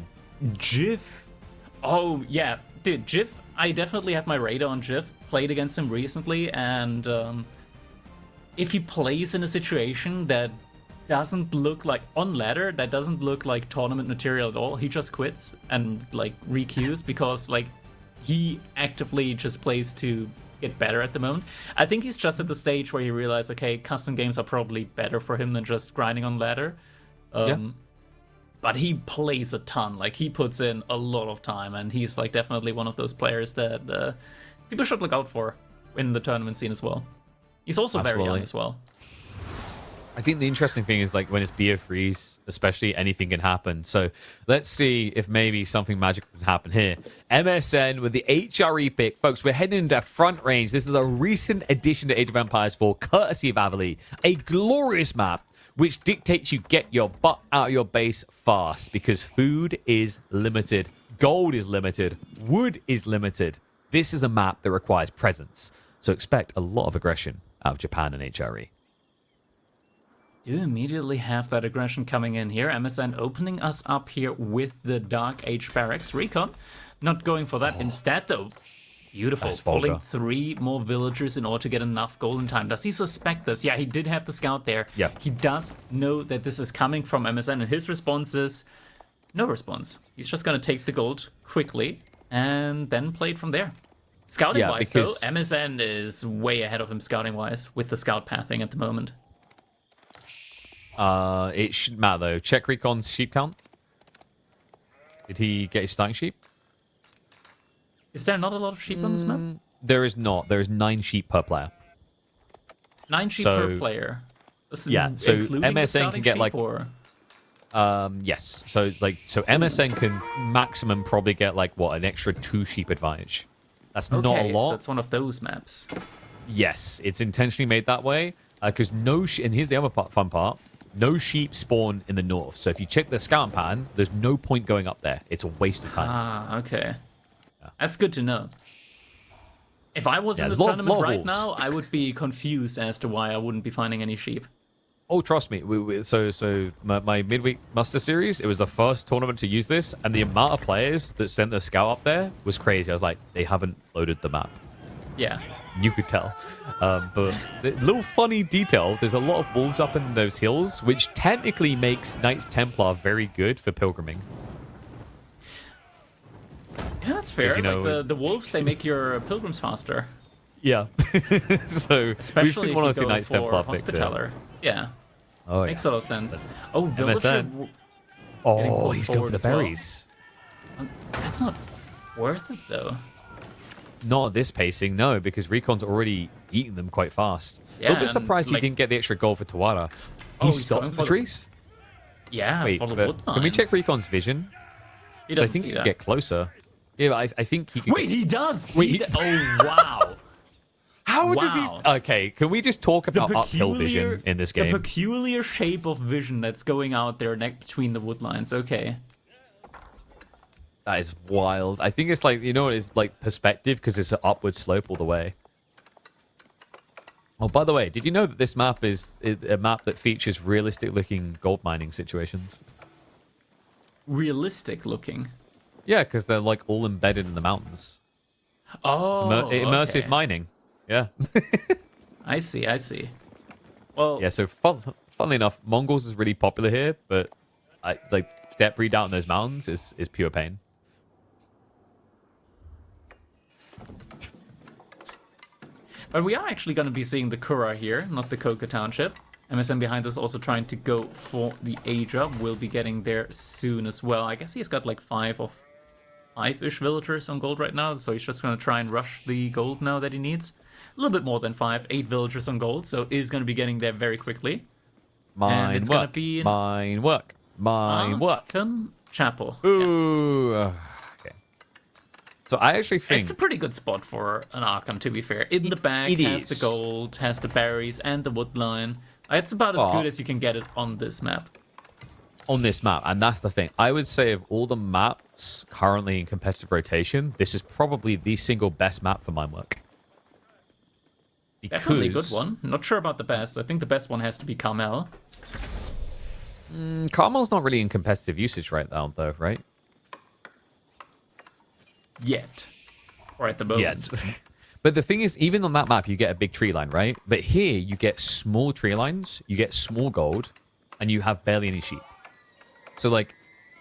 Jif. Oh, yeah. Dude, Jif, I definitely have my radar on Jif. Played against him recently, and if he plays in a situation that doesn't look like on ladder, that doesn't look like tournament material at all, he just quits and like requeues because like he actively just plays to get better at the moment. I think he's just at the stage where he realized, okay, custom games are probably better for him than just grinding on ladder. But he plays a ton. Like, he puts in a lot of time, and he's like definitely one of those players that people should look out for in the tournament scene as well. He's also very young as well. I think the interesting thing is, like, when it's BO3s, especially, anything can happen. So let's see if maybe something magical can happen here. MSN with the HRE pick. Folks, we're heading into front range. This is a recent addition to Age of Empires 4, courtesy of Avali. A glorious map which dictates you get your butt out of your base fast, because food is limited, gold is limited, wood is limited. This is a map that requires presence. So expect a lot of aggression out of Japan and HRE. Do immediately have that aggression coming in here. MSN opening us up here with the Dark Age Barracks. RecoN not going for that. Instead, though, beautiful. Pulling 3 more villagers in order to get enough gold in time. Does he suspect this? Yeah, he did have the scout there. Yeah. He does know that this is coming from MSN, and his response is no response. He's just going to take the gold quickly and then play it from there. Scouting-wise, though, MSN is way ahead of him scouting-wise with the scout pathing at the moment. It shouldn't matter, though. Check RecoN's sheep count. Did he get his starting sheep? Is there not a lot of sheep on this map? There is not. There is 9 sheep per player. 9 sheep per player. Yeah, so including the MSN starting can get sheep, like... Or? Yes. So MSN can maximum probably get like, what, an extra 2 sheep advantage. That's not a lot. So it's one of those maps. Yes, it's intentionally made that way. Because and here's the other fun part. No sheep spawn in the north. So if you check the scout pattern, there's no point going up there. It's a waste of time. Ah, okay. Yeah. That's good to know. If I was in this lot tournament of right wolves. now, I would be confused as to why I wouldn't be finding any sheep. Oh, trust me. So my midweek Masters Series, it was the first tournament to use this, and the amount of players that sent their scout up there was crazy. I was like, they haven't loaded the map. Yeah. You could tell. But the little funny detail, there's a lot of wolves up in those hills, which technically makes Knights Templar very good for pilgriming. Yeah, that's fair. You know, like the wolves, they make your pilgrims faster. Yeah. So especially we've seen one or if you two go Knights for Templar picks. Hospitaller. Yeah. Oh, Makes a lot of sense. Oh, MSN. Oh, he's going for the berries. Well. That's not worth it, though. Not at this pacing, no, because RecoN's already eaten them quite fast. Yeah, I'm a bit surprised he didn't get the extra gold for Tawara. He stops the trees? Yeah, wait, for the wood can we check RecoN's vision? He doesn't I think see he that. can get closer. Yeah, but I think he can Wait, he does Wait, see that? Oh, wow. How does he... Okay, can we just talk about uphill vision in this game? The peculiar shape of vision that's going out there between the wood lines. Okay. That is wild. I think it's like, you know, it's like perspective because it's an upward slope all the way. Oh, by the way, did you know that this map is a map that features realistic-looking gold mining situations? Realistic looking? Yeah, because they're like all embedded in the mountains. Oh, it's immersive okay. mining. Yeah. I see. Well, yeah, so funnily enough, Mongols is really popular here, but step breed out in those mountains is pure pain. But we are actually going to be seeing the Kura here, not the Koka Township. MSN behind us also trying to go for the Aja. We'll be getting there soon as well. I guess he's got like 5-ish villagers on gold right now, so he's just going to try and rush the gold now that he needs. A little bit more than 8 villagers on gold, so he's going to be getting there very quickly. Mine work. Mine work. Chapel. Ooh. Yeah. Okay. So I actually think... It's a pretty good spot for an Archon, to be fair. In the back, has the gold, has the berries, and the wood line. It's about as good as you can get it on this map. On this map, and that's the thing. I would say of all the maps currently in competitive rotation, this is probably the single best map for mine work. Definitely a good one. Not sure about the best. I think the best one has to be Carmel. Carmel's not really in competitive usage right now, though, right? Yet. Or at the moment. Yes. But the thing is, even on that map, you get a big tree line, right? But here, you get small tree lines, you get small gold, and you have barely any sheep. So, like,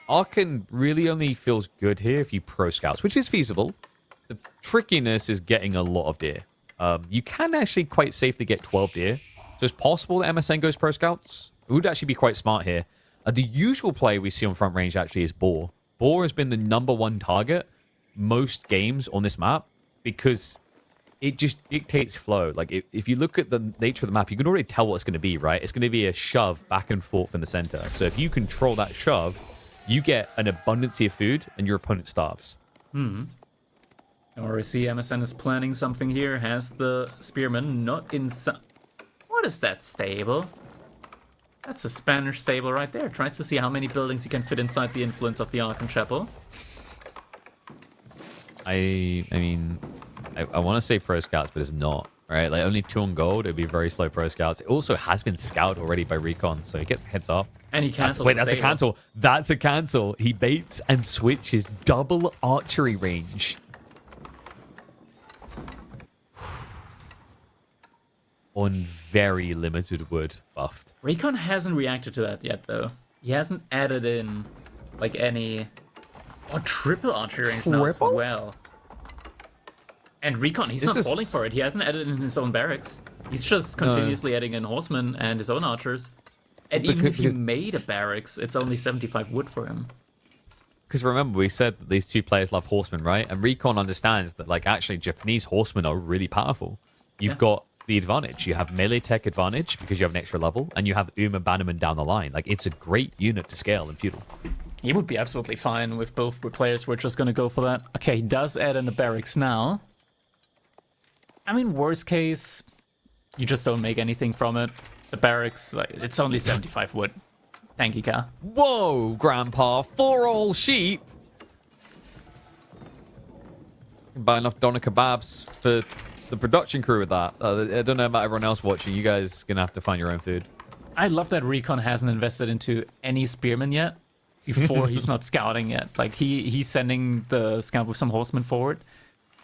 Archon really only feels good here if you pro scouts, which is feasible. The trickiness is getting a lot of deer. You can actually quite safely get 12 deer. So it's possible that MSN goes pro scouts. It would actually be quite smart here. The usual play we see on front range actually is boar. Boar has been the #1 target most games on this map because it just dictates flow. Like, if you look at the nature of the map, you can already tell what it's going to be, right? It's going to be a shove back and forth in the center. So if you control that shove, you get an abundance of food and your opponent starves. Or I see MSN is planning something here. Has the spearman not inside? What is that stable? That's a Spanish stable right there. Tries to see how many buildings he can fit inside the influence of the Archon Chapel. I mean, I want to say pro scouts, but it's not. Right? Like, only 2 on gold. It'd be very slow pro scouts. It also has been scouted already by RecoN, so he gets the heads up. And he cancels. Wait, that's a cancel. That's a cancel. He baits and switches double archery range. On very limited wood buffed. RecoN hasn't reacted to that yet, though. He hasn't added in, like, any... Oh, triple archery range now as well. And RecoN, he's not falling for it. He hasn't added in his own barracks. He's just continuously adding in horsemen and his own archers. And even if he made a barracks, it's only 75 wood for him. Because remember, we said that these two players love horsemen, right? And RecoN understands that, like, actually, Japanese horsemen are really powerful. You've got the advantage. You have melee tech advantage because you have an extra level, and you have Bannerman down the line. Like, it's a great unit to scale in Feudal. He would be absolutely fine with both players. We're just going to go for that. Okay, he does add in a barracks now. I mean, worst case, you just don't make anything from it. The barracks, like, it's only 75 wood. Thank you, car. Whoa, Grandpa, 4 all sheep. Buy enough doner kebabs for the production crew with that. I don't know about everyone else watching. You guys gonna have to find your own food. I love that RecoN hasn't invested into any spearmen yet. Before he's not scouting yet. Like he's sending the scout with some horsemen forward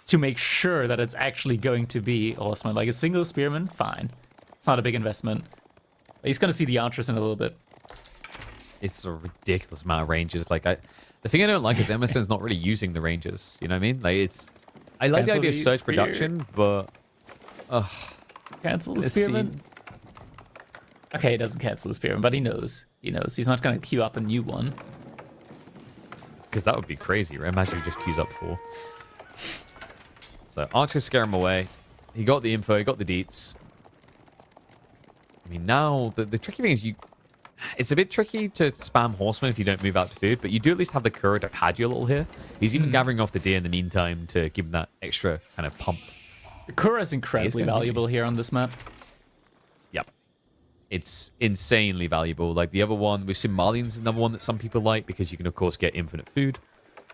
to make sure that it's actually going to be horsemen. Like a single spearman, fine. It's not a big investment. He's gonna see the archers in a little bit. It's a ridiculous amount of ranges. Like the thing I don't like is Msn's not really using the ranges. You know what I mean? Like I like the idea of surge production, but cancel the spearman. Okay, he doesn't cancel the spearman, but he knows. He knows. He's not gonna queue up a new one. Because that would be crazy, right? Imagine he just queues up 4. So archers scare him away. He got the info. He got the deets. I mean, now the tricky thing is it's a bit tricky to spam horsemen if you don't move out to food, but you do at least have the Kura to pad you a little here. He's even gathering off the deer in the meantime to give him that extra kind of pump. The Kura is incredibly valuable here on this map. Yep. It's insanely valuable. Like the other one, with Somalians is another one that some people like because you can, of course, get infinite food.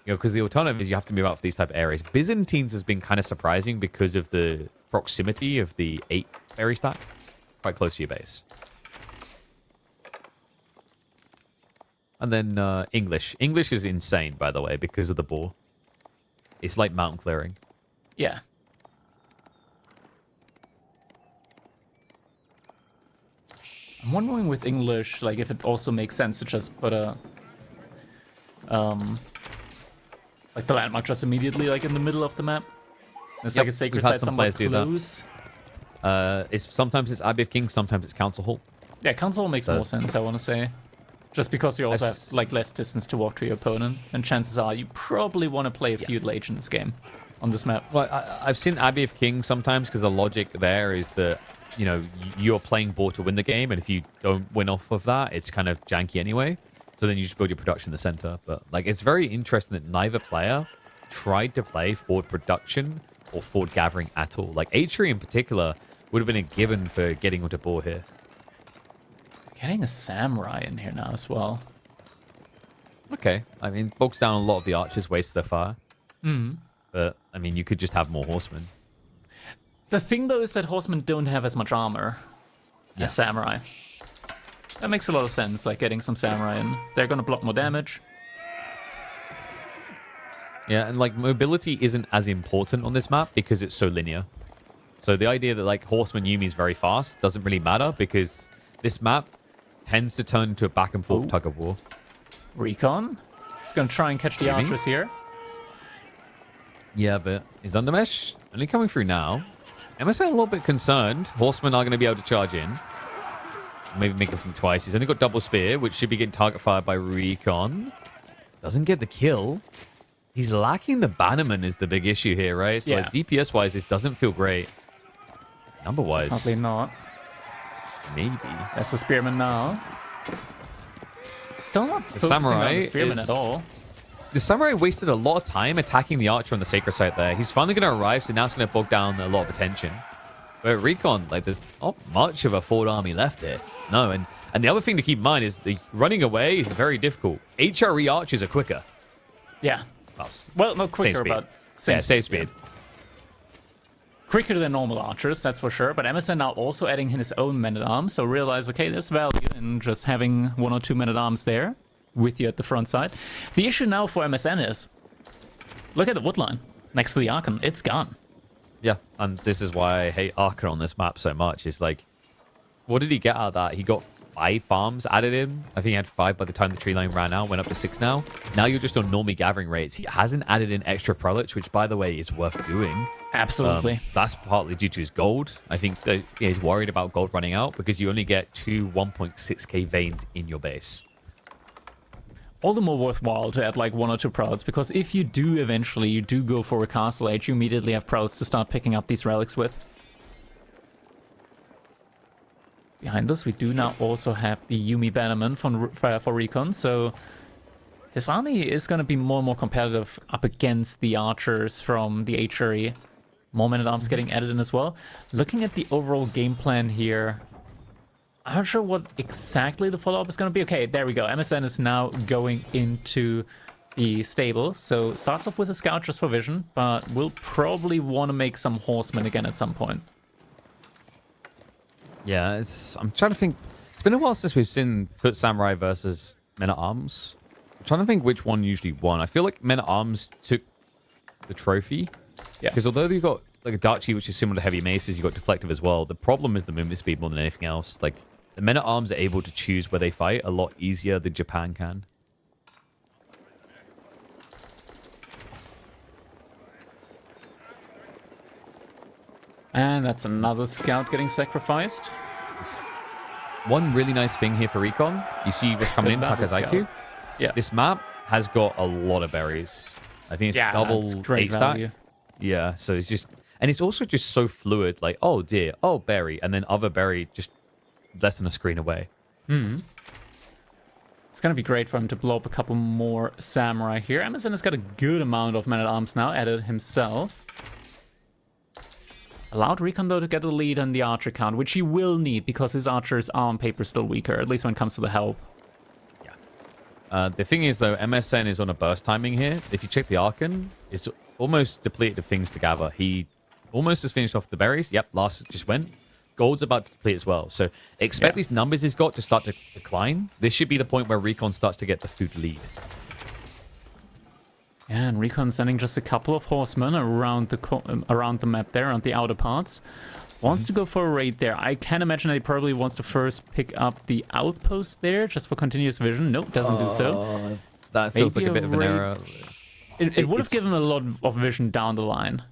You know, because the alternative is you have to move out for these type of areas. Byzantines has been kind of surprising because of the proximity of the 8 berry stack. Quite close to your base. And then English. English is insane, by the way, because of the boar. It's like mountain clearing. Yeah. I'm wondering with English, like, if it also makes sense to just put a... like, the landmark just immediately, like, in the middle of the map. It's like a sacred site somewhat close. Sometimes it's Abbey of Kings, sometimes it's Council Hall. Yeah, Council Hall makes more sense, I want to say. Just because you also have like less distance to walk to your opponent, and chances are you probably want to play a feudal age in this game on this map. Well, I've seen Abbey of Kings sometimes because the logic there is that, you know, you're playing board to win the game, and if you don't win off of that, it's kind of janky anyway. So then you just build your production in the center. But like, it's very interesting that neither player tried to play forward production or forward gathering at all. Like Atri in particular would have been a given for getting onto board here. Getting a samurai in here now as well. Okay. I mean, bogs down a lot of the archers, wastes their fire. But, I mean, you could just have more horsemen. The thing, though, is that horsemen don't have as much armor as samurai. That makes a lot of sense, like getting some samurai in. They're going to block more damage. Yeah, and, like, mobility isn't as important on this map because it's so linear. So the idea that, like, horseman Yumi is very fast doesn't really matter because this map tends to turn into a back and forth tug of war. RecoN. He's going to try and catch the archers here. Yeah, but is Undermesh only coming through now? Msn a little bit concerned. Horsemen are going to be able to charge in. Maybe make him think twice. He's only got double spear, which should be getting target fired by RecoN. Doesn't get the kill. He's lacking the Bannerman is the big issue here, right? So like DPS-wise, this doesn't feel great. Number-wise. Probably not. Maybe. That's the spearman now. Still not focusing on the spearman at all. The samurai wasted a lot of time attacking the archer on the sacred site there. He's finally going to arrive, so now it's going to bog down a lot of attention. But RecoN, like, there's not much of a forward army left here. No, and the other thing to keep in mind is the running away is very difficult. HRE archers are quicker. Yeah. Well, not quicker, but same speed. Yeah. Quicker than normal archers, that's for sure. But Msn now also adding his own men-at-arms, so realize, okay, there's value in just having 1 or 2 men-at-arms there with you at the front side. The issue now for Msn is, look at the woodline next to the RecoN. It's gone. Yeah, and this is why I hate RecoN on this map so much. Is like, what did he get out of that? He got 5 farms added in. I think he had 5 by the time the tree line ran out, went up to 6 now. Now you're just on normally gathering rates. He hasn't added in extra prelates, which, by the way, is worth doing. Absolutely. That's partly due to his gold. I think that he's worried about gold running out because you only get 2 1.6k veins in your base. All the more worthwhile to add like 1 or 2 prelates, because if you do eventually, you do go for a castle age, you immediately have prelates to start picking up these relics with. Behind us, we do now also have the Yumi Bannerman for RecoN, so his army is going to be more and more competitive up against the archers from the HRE. More men-at-arms getting added in as well. Looking at the overall game plan here, I'm not sure what exactly the follow-up is going to be. Okay, there we go. MSN is now going into the stable, so starts off with a scout just for vision, but we'll probably want to make some horsemen again at some point. Yeah, I'm trying to think. It's been a while since we've seen Foot Samurai versus Men-at-Arms. I'm trying to think which one usually won. I feel like Men-at-Arms took the trophy. Yeah. Because although you've got like a Dachi, which is similar to Heavy Maces, you've got Deflective as well. The problem is the movement speed more than anything else. Like, the Men-at-Arms are able to choose where they fight a lot easier than Japan can. And that's another scout getting sacrificed. One really nice thing here for RecoN, you see what's coming in, Takazaki. Yeah. This map has got a lot of berries. I think it's double 8 stack. Yeah, so it's just... And it's also just so fluid, like, oh dear, oh berry, and then other berry just less than a screen away. It's going to be great for him to blow up a couple more samurai here. Amazon has got a good amount of men-at-arms now, added himself. Allowed RecoN, though, to get the lead on the archer count, which he will need because his archers are on paper still weaker, at least when it comes to the health. Yeah. The thing is, though, MSN is on a burst timing here. If you check the Archon, it's almost depleted of things to gather. He almost has finished off the berries. Yep, last just went. Gold's about to deplete as well. So expect these numbers he's got to start to decline. This should be the point where RecoN starts to get the food lead. Yeah, and RecoN sending just a couple of horsemen around the map there, around the outer parts. Wants to go for a raid there. I can imagine that he probably wants to first pick up the outpost there, just for continuous vision. Nope, doesn't do so. That feels like a bit of an error. It would have given a lot of vision down the line.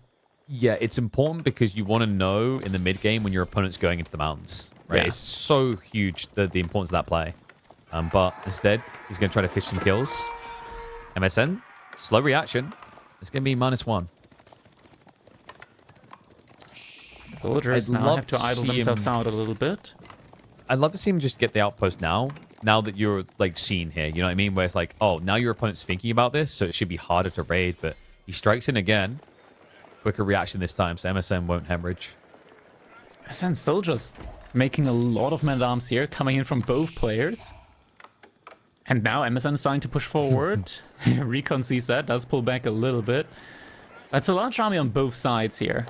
Yeah, it's important because you want to know in the mid game when your opponent's going into the mountains. Right? Yeah. It's so huge, the importance of that play. But instead, he's going to try to fish some kills. MSN. Slow reaction. It's going to be -1. Villagers now have to idle themselves out a little bit. I'd love to see him just get the outpost now that you're like seen here. You know what I mean? Where it's like, oh, now your opponent's thinking about this, so it should be harder to raid. But he strikes in again. Quicker reaction this time, so MSN won't hemorrhage. MSN still just making a lot of men-at-arms here, coming in from both players. And now MSN is starting to push forward. RecoN sees that, does pull back a little bit. That's a large army on both sides here.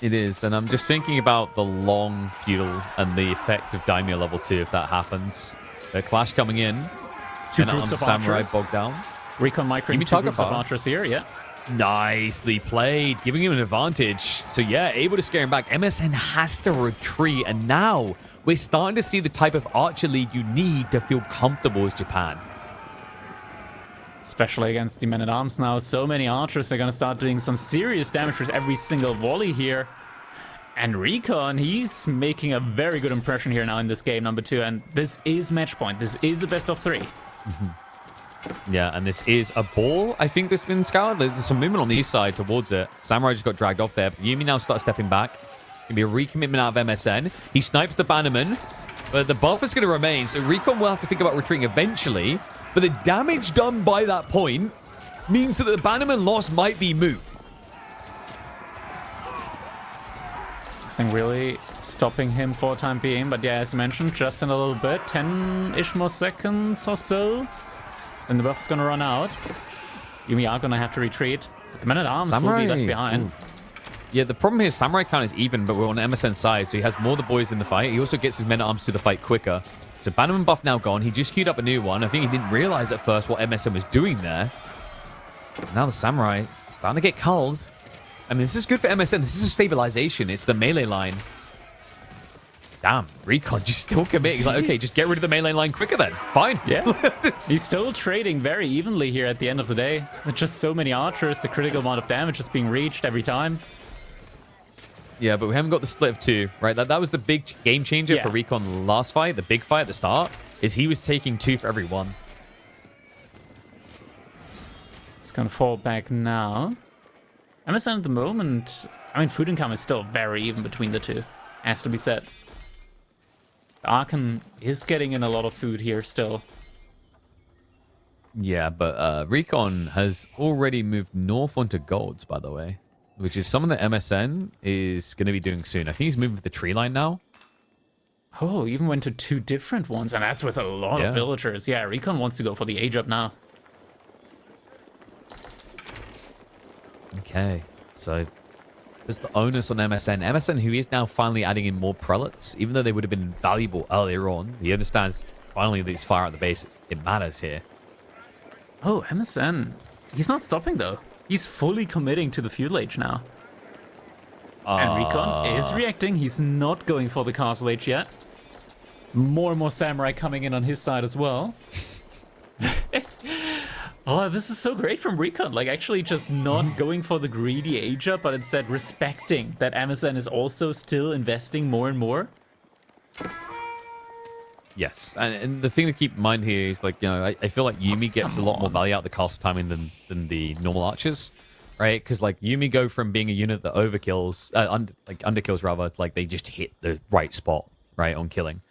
It is, and I'm just thinking about the long feudal and the effect of Daimyo level 2 if that happens. The clash coming in. Two groups of samurai archers. bogged down. RecoN microing 2 groups of archers here, yeah. Nicely played, giving him an advantage. So yeah, able to scare him back. MSN has to retreat, and now we're starting to see the type of archer lead you need to feel comfortable as Japan. Especially against the men-at-arms now. So many archers are going to start doing some serious damage with every single volley here. And RecoN, he's making a very good impression here now in this game, number 2. And this is match point. This is the best of 3. Yeah, and this is a ball, I think, that's been scoured. There's some movement on the east side towards it. Samurai just got dragged off there. Yumi now starts stepping back. Gonna be a recommitment out of MSN. He snipes the bannerman, but the buff is going to remain, so RecoN will have to think about retreating eventually. But the damage done by that point means that the bannerman loss might be moot. Nothing really stopping him for the time being, but yeah, as mentioned, just in a little bit, 10-ish more seconds or so. Then the buff is going to run out. Yumi are going to have to retreat. But the men-at-arms will be left behind. Ooh. Yeah, the problem here is Samurai count is even, but we're on MSN's side, so he has more of the boys in the fight. He also gets his men-at-arms to the fight quicker. So Bannerman buff now gone. He just queued up a new one. I think he didn't realize at first what MSN was doing there. Now the Samurai starting to get culled. I mean, this is good for MSN. This is a stabilization. It's the melee line. damn, RecoN just still commit. He's like, okay, just get rid of the main line quicker then. Fine. Yeah. He's still trading very evenly here at the end of the day. With just so many archers, the critical amount of damage is being reached every time. Yeah, but we haven't got the split of 2, right? That was the big game changer for RecoN last fight, the big fight at the start, is he was taking 2 for every 1. It's gonna fall back now. MSN at the moment, I mean, food income is still very even between the two, has to be said. RecoN is getting in a lot of food here still. Yeah, but RecoN has already moved north onto golds, by the way, which is something that MSN is going to be doing soon. I think he's moving with the tree line now. Oh, even went to 2 different ones, and that's with a lot of villagers. Yeah, RecoN wants to go for the age up now. Okay, so there's the onus on MSN. MSN, who is now finally adding in more prelates, even though they would have been valuable earlier on. He understands finally that he's fire at the bases. It matters here. Oh, MSN. He's not stopping, though. He's fully committing to the feudal age now. And RecoN is reacting. He's not going for the castle age yet. More and more samurai coming in on his side as well. Oh, this is so great from RecoN. Like, actually just not going for the greedy age up, but instead respecting that MSN is also still investing more and more. Yes, and the thing to keep in mind here is, like, you know, I feel like Yumi gets a lot more value out of the castle timing than the normal archers, right? Because, like, Yumi go from being a unit that overkills, underkills rather, like they just hit the right spot, right, on killing.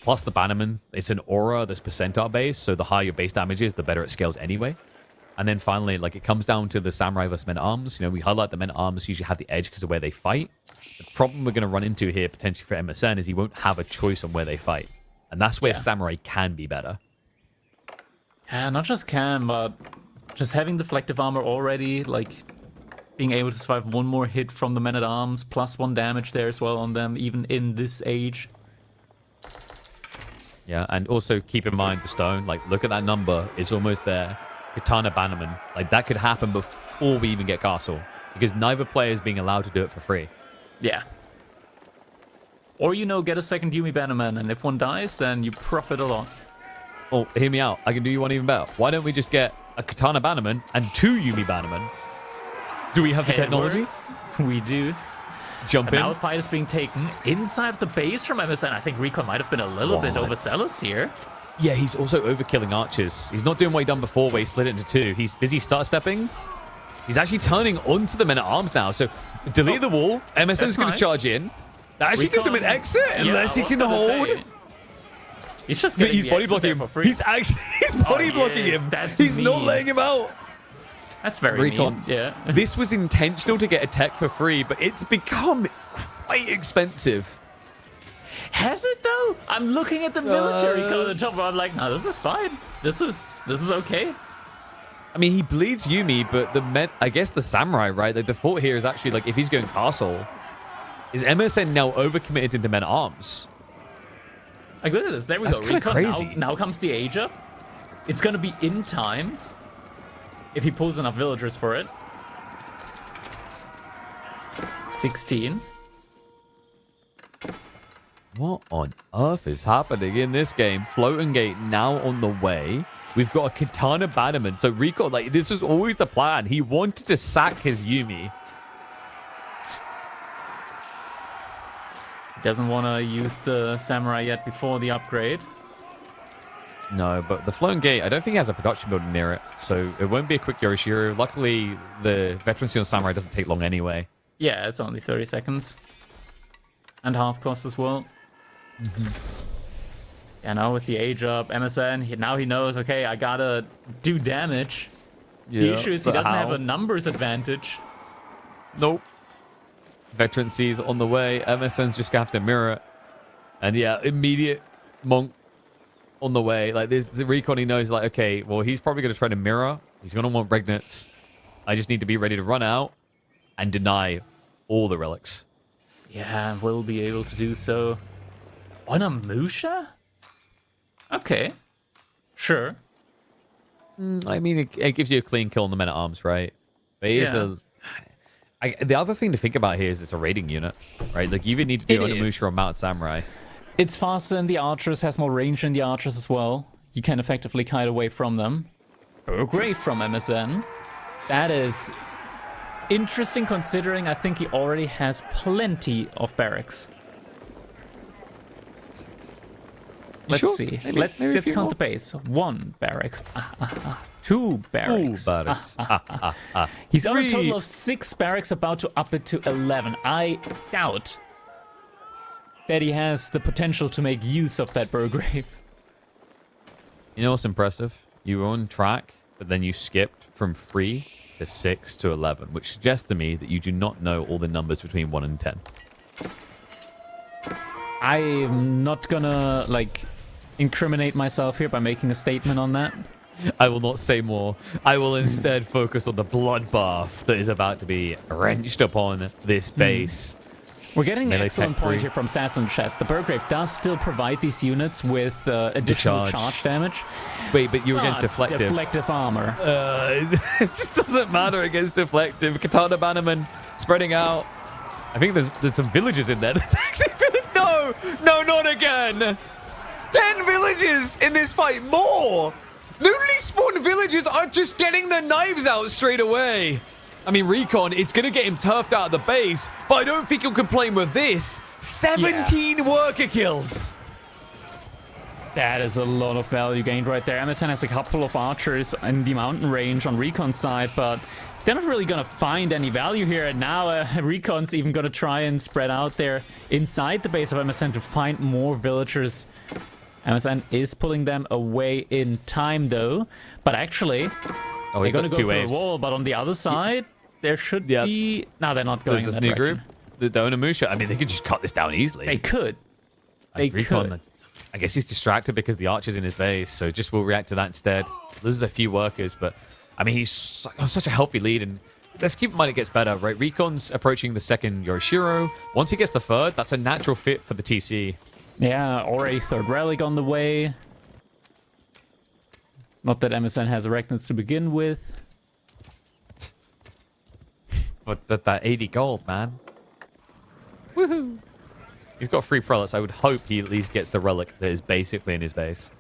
Plus the bannerman, it's an aura that's percentile based, so the higher your base damage is, the better it scales anyway. And then finally, like, it comes down to the samurai versus men-at-arms. You know, we highlight the men-at-arms usually have the edge because of where they fight. The problem we're going to run into here potentially for MSN is he won't have a choice on where they fight. And that's where samurai can be better. Yeah, not just can, but just having deflective armor already, like being able to survive 1 more hit from the men-at-arms, plus 1 damage there as well on them, even in this age. Yeah, and also keep in mind the stone. Like, look at that number. It's almost there. Katana Bannerman. Like, that could happen before we even get castle. Because neither player is being allowed to do it for free. Yeah. Or, you know, get a second Yumi Bannerman, and if one dies, then you profit a lot. Oh, hear me out. I can do you one even better. Why don't we just get a Katana Bannerman and 2 Yumi Bannerman? Do we have the technology? We do. Jump in. Now the fight is being taken inside of the base from MSN. I think RecoN might have been a little bit overzealous here. Yeah, he's also overkilling archers. He's not doing what he done before where he split it into 2. He's busy start stepping. He's actually turning onto the men-at-arms now. So delete the wall. MSN's going to charge in. That actually gives him an exit unless he can hold. He's just getting body blocking him. He's body blocking him. He's not letting him out. That's very mean. Yeah. This was intentional to get a tech for free, but it's become quite expensive. Has it though? I'm looking at the military code on top, and I'm like, no, this is fine. This is okay. I mean, he bleeds Yumi, but I guess the samurai, right? Like, the thought here is actually, like, if he's going castle, is MSN now overcommitted into men-at-arms? Like, look at this. There we That's go. Kind of crazy. Now comes the age up. It's gonna be in time if he pulls enough villagers for it. 16. What on earth is happening in this game? Floating gate now on the way. We've got a Katana Bannerman. So RecoN, like, this was always the plan. He wanted to sack his Yumi. Doesn't want to use the samurai yet before the upgrade. No, but the floating gate, I don't think it has a production building near it. So it won't be a quick Yorishiro. Luckily, the veteran steel samurai doesn't take long anyway. Yeah, it's only 30 seconds. And half cost as well. Yeah, now with the age up, MSN, now he knows, okay, I gotta do damage. Yeah, the issue is he doesn't have a numbers advantage. Nope. Veteran C's on the way. MSN's just gonna have to mirror it. And yeah, immediate monk on the way. Like, this, the RecoN, he knows, like, okay, well, he's probably gonna try to mirror. He's gonna want Regnets. I just need to be ready to run out and deny all the relics. Yeah, we'll be able to do so. On a Musha? Okay. Sure. I mean, it gives you a clean kill on the men-at-arms, right? But it is The other thing to think about here is it's a raiding unit, right? Like, you even need to do It Onimusha is. or Mount Samurai. It's faster than the archers, has more range than the archers as well. You can effectively kite away from them. Oh, great from MSN. That is interesting considering I think he already has plenty of barracks. Let's sure? see. Maybe Let's a few count more. the base. 1 barracks. 2 barracks. Ooh, barracks. He's on a 3. total of 6 barracks, about to up it to 11. I doubt that he has the potential to make use of that Burgrave. You know what's impressive? You were on track, but then you skipped from 3 to 6 to 11, which suggests to me that you do not know all the numbers between 1 and 10. I'm not gonna, like, incriminate myself here by making a statement on that. I will not say more. I will instead focus on the bloodbath that is about to be wrenched upon this base. We're getting an Melee excellent tech point free. here from Sass in chat. The Burgrave does still provide these units with additional charge damage. Wait, but you're against Ah, deflective. Deflective armor. It just doesn't matter against deflective. Katana Bannerman spreading out. I think there's some villages in there. There's actually no, not again. 10 villages in this fight. More. Newly spawned villagers are just getting their knives out straight away. I mean, RecoN, it's going to get him turfed out of the base, but I don't think he'll complain with this. 17 worker kills. That is a lot of value gained right there. MSN has a couple of archers in the mountain range on RecoN's side, but they're not really going to find any value here. And now RecoN's even going to try and spread out there inside the base of MSN to find more villagers. MSN is pulling them away in time, though. But actually, Oh, they're he's going to got go 2 for the waves. wall. But on the other side, there should Yeah. be... No, they're not going There's in this that new direction. group. The Onimusha, I mean, they could just cut this down easily. They could. They RecoN, could. I guess he's distracted because the archer's in his base, so just will react to that instead. Loses a few workers, but I mean, he's on such a healthy lead, and let's keep in mind it gets better, right? RecoN's approaching the 2nd Yorishiro. Once he gets the 3rd, that's a natural fit for the TC. Yeah, already 3rd relic on the way. Not that MSN has arachnids to begin with. But that 80 gold, man. Woohoo! He's got 3 prelates. I would hope he at least gets the relic that is basically in his base.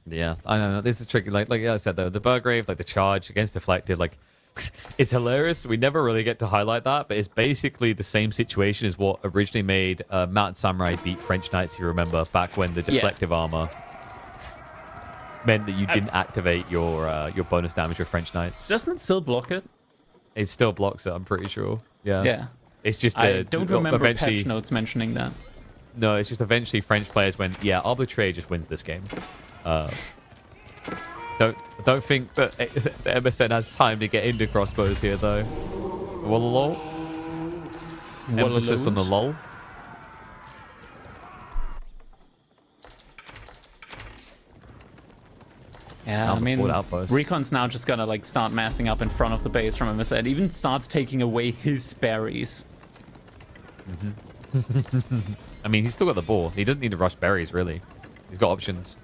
Yeah, I don't know. This is tricky. Like I said, though, the Burgrave, like the charge against deflective, like it's hilarious. We never really get to highlight that, but it's basically the same situation as what originally made Mountain Samurai beat French Knights. If you remember, back when the deflective armor meant that you didn't activate your bonus damage with French Knights. Doesn't it still block it? It still blocks it. I'm pretty sure. Yeah. Yeah. It's just I don't remember eventually. patch notes mentioning that. No, it's just eventually French players went, yeah, Arbitrary just wins this game. Don't think that the MSN has time to get into crossbows here, though. Lol. Emphasis on the lol. Yeah, Now I the mean, forward outpost. RecoN's now just gonna like start massing up in front of the base from MSN. Even starts taking away his berries. I mean, he's still got the ball. He doesn't need to rush berries, really. He's got options.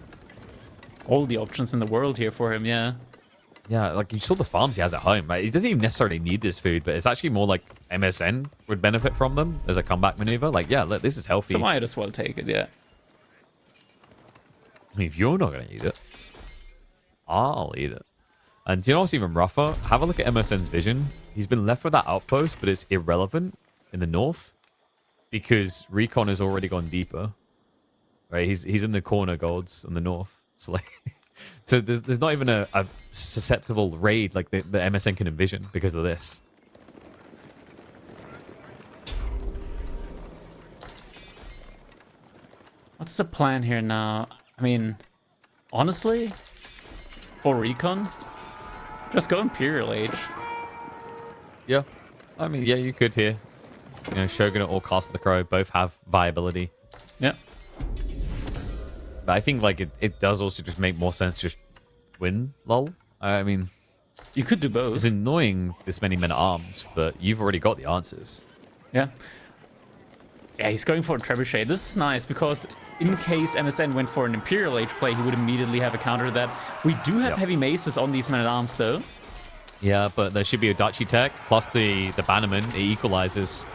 All the options in the world here for him, yeah. Yeah, like you saw the farms he has at home. Right? He doesn't even necessarily need this food, but it's actually more like MSN would benefit from them as a comeback maneuver. Like, yeah, look, this is healthy. So might as well take it, yeah. I mean, if you're not going to eat it, I'll eat it. And do you know what's even rougher? Have a look at MSN's vision. He's been left with that outpost, but it's irrelevant in the north because RecoN has already gone deeper. Right? He's in the corner golds in the north. So like, so there's not even a susceptible raid like the MSN can envision because of this. What's the plan here now? I mean, honestly, for RecoN, just go Imperial Age. Yeah. I mean, yeah, you could here. You know, Shogunate or Castle of the Crow both have viability. Yeah. But I think like it does also just make more sense to just win, lol. I mean, You could do both. it's annoying this many men at arms, but you've already got the answers. Yeah. Yeah, he's going for a trebuchet. This is nice because in case MSN went for an Imperial Age play, he would immediately have a counter to that. We do have heavy maces on these men-at-arms, though. Yeah, but there should be a Dachi tech, plus the Bannerman. It equalizes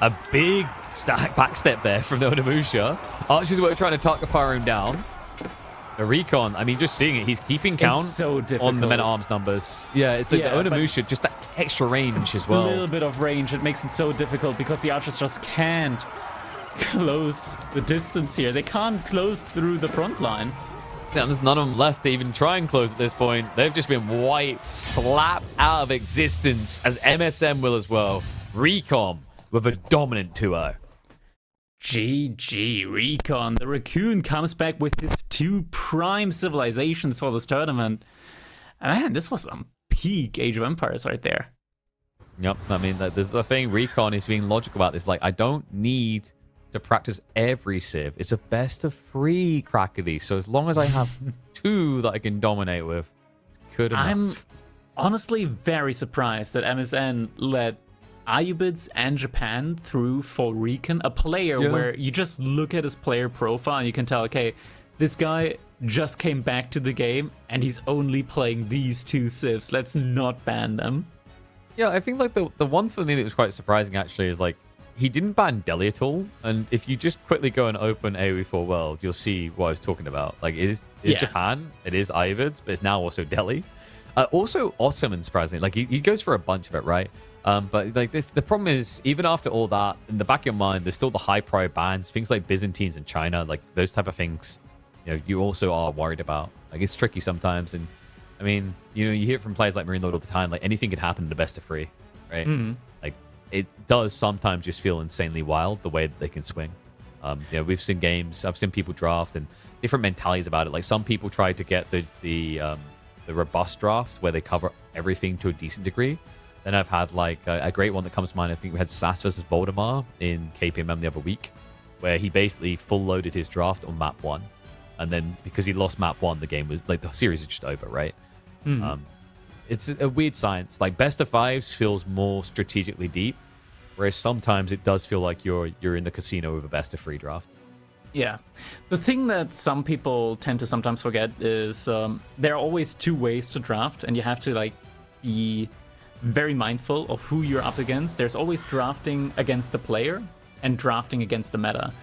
a big backstep there from the Onimusha. Archers were trying to target fire him down. The RecoN, I mean, just seeing it, he's keeping count on the men-at-arms numbers. Yeah, it's like the Onimusha, just that extra range as well. A little bit of range, it makes it so difficult because the archers just can't close the distance here. They can't close through the front line. Yeah, there's none of them left to even try and close at this point. They've just been slapped out of existence, as MSN will as well. RecoN with a dominant 2-0. GG, RecoN. The RecoN comes back with his 2 prime civilizations for this tournament. Man, this was some peak Age of Empires right there. Yep, I mean, there's the thing. RecoN is being logical about this. Like, I don't need to practice every civ. It's a best of 3 crackety. So as long as I have 2 that I can dominate with, it's good enough. I'm honestly very surprised that MSN let Ayubids and Japan through for RecoN, a player where you just look at his player profile and you can tell, okay, this guy just came back to the game and he's only playing these 2 civs. Let's not ban them. Yeah, I think like the one for me that was quite surprising actually is like he didn't ban Delhi at all. And if you just quickly go and open AoE 4 World, you'll see what I was talking about. Like it is Japan, it is Ayubids, but it's now also Delhi. Also Ottoman, surprisingly. Like he goes for a bunch of it, right? But like the problem is, even after all that, in the back of your mind, there's still the high pro bans, things like Byzantines and China, like those type of things. You know, you also are worried about. Like it's tricky sometimes, and I mean, you know, you hear it from players like Marine Lord all the time. Like anything could happen in the best of 3, right? Like it does sometimes just feel insanely wild the way that they can swing. You know, we've seen games, I've seen people draft and different mentalities about it. Like some people try to get the robust draft where they cover everything to a decent degree. Then I've had like a great one that comes to mind. I think we had Sass versus Voldemar in KPMM the other week, where he basically full loaded his draft on map 1. And then because he lost map 1, the game was like the series is just over, right? It's a weird science. Like best of 5s feels more strategically deep, whereas sometimes it does feel like you're in the casino with a best of 3 draft. Yeah. The thing that some people tend to sometimes forget is there are always 2 ways to draft, and you have to like be very mindful of who you're up against. There's always drafting against the player and drafting against the meta.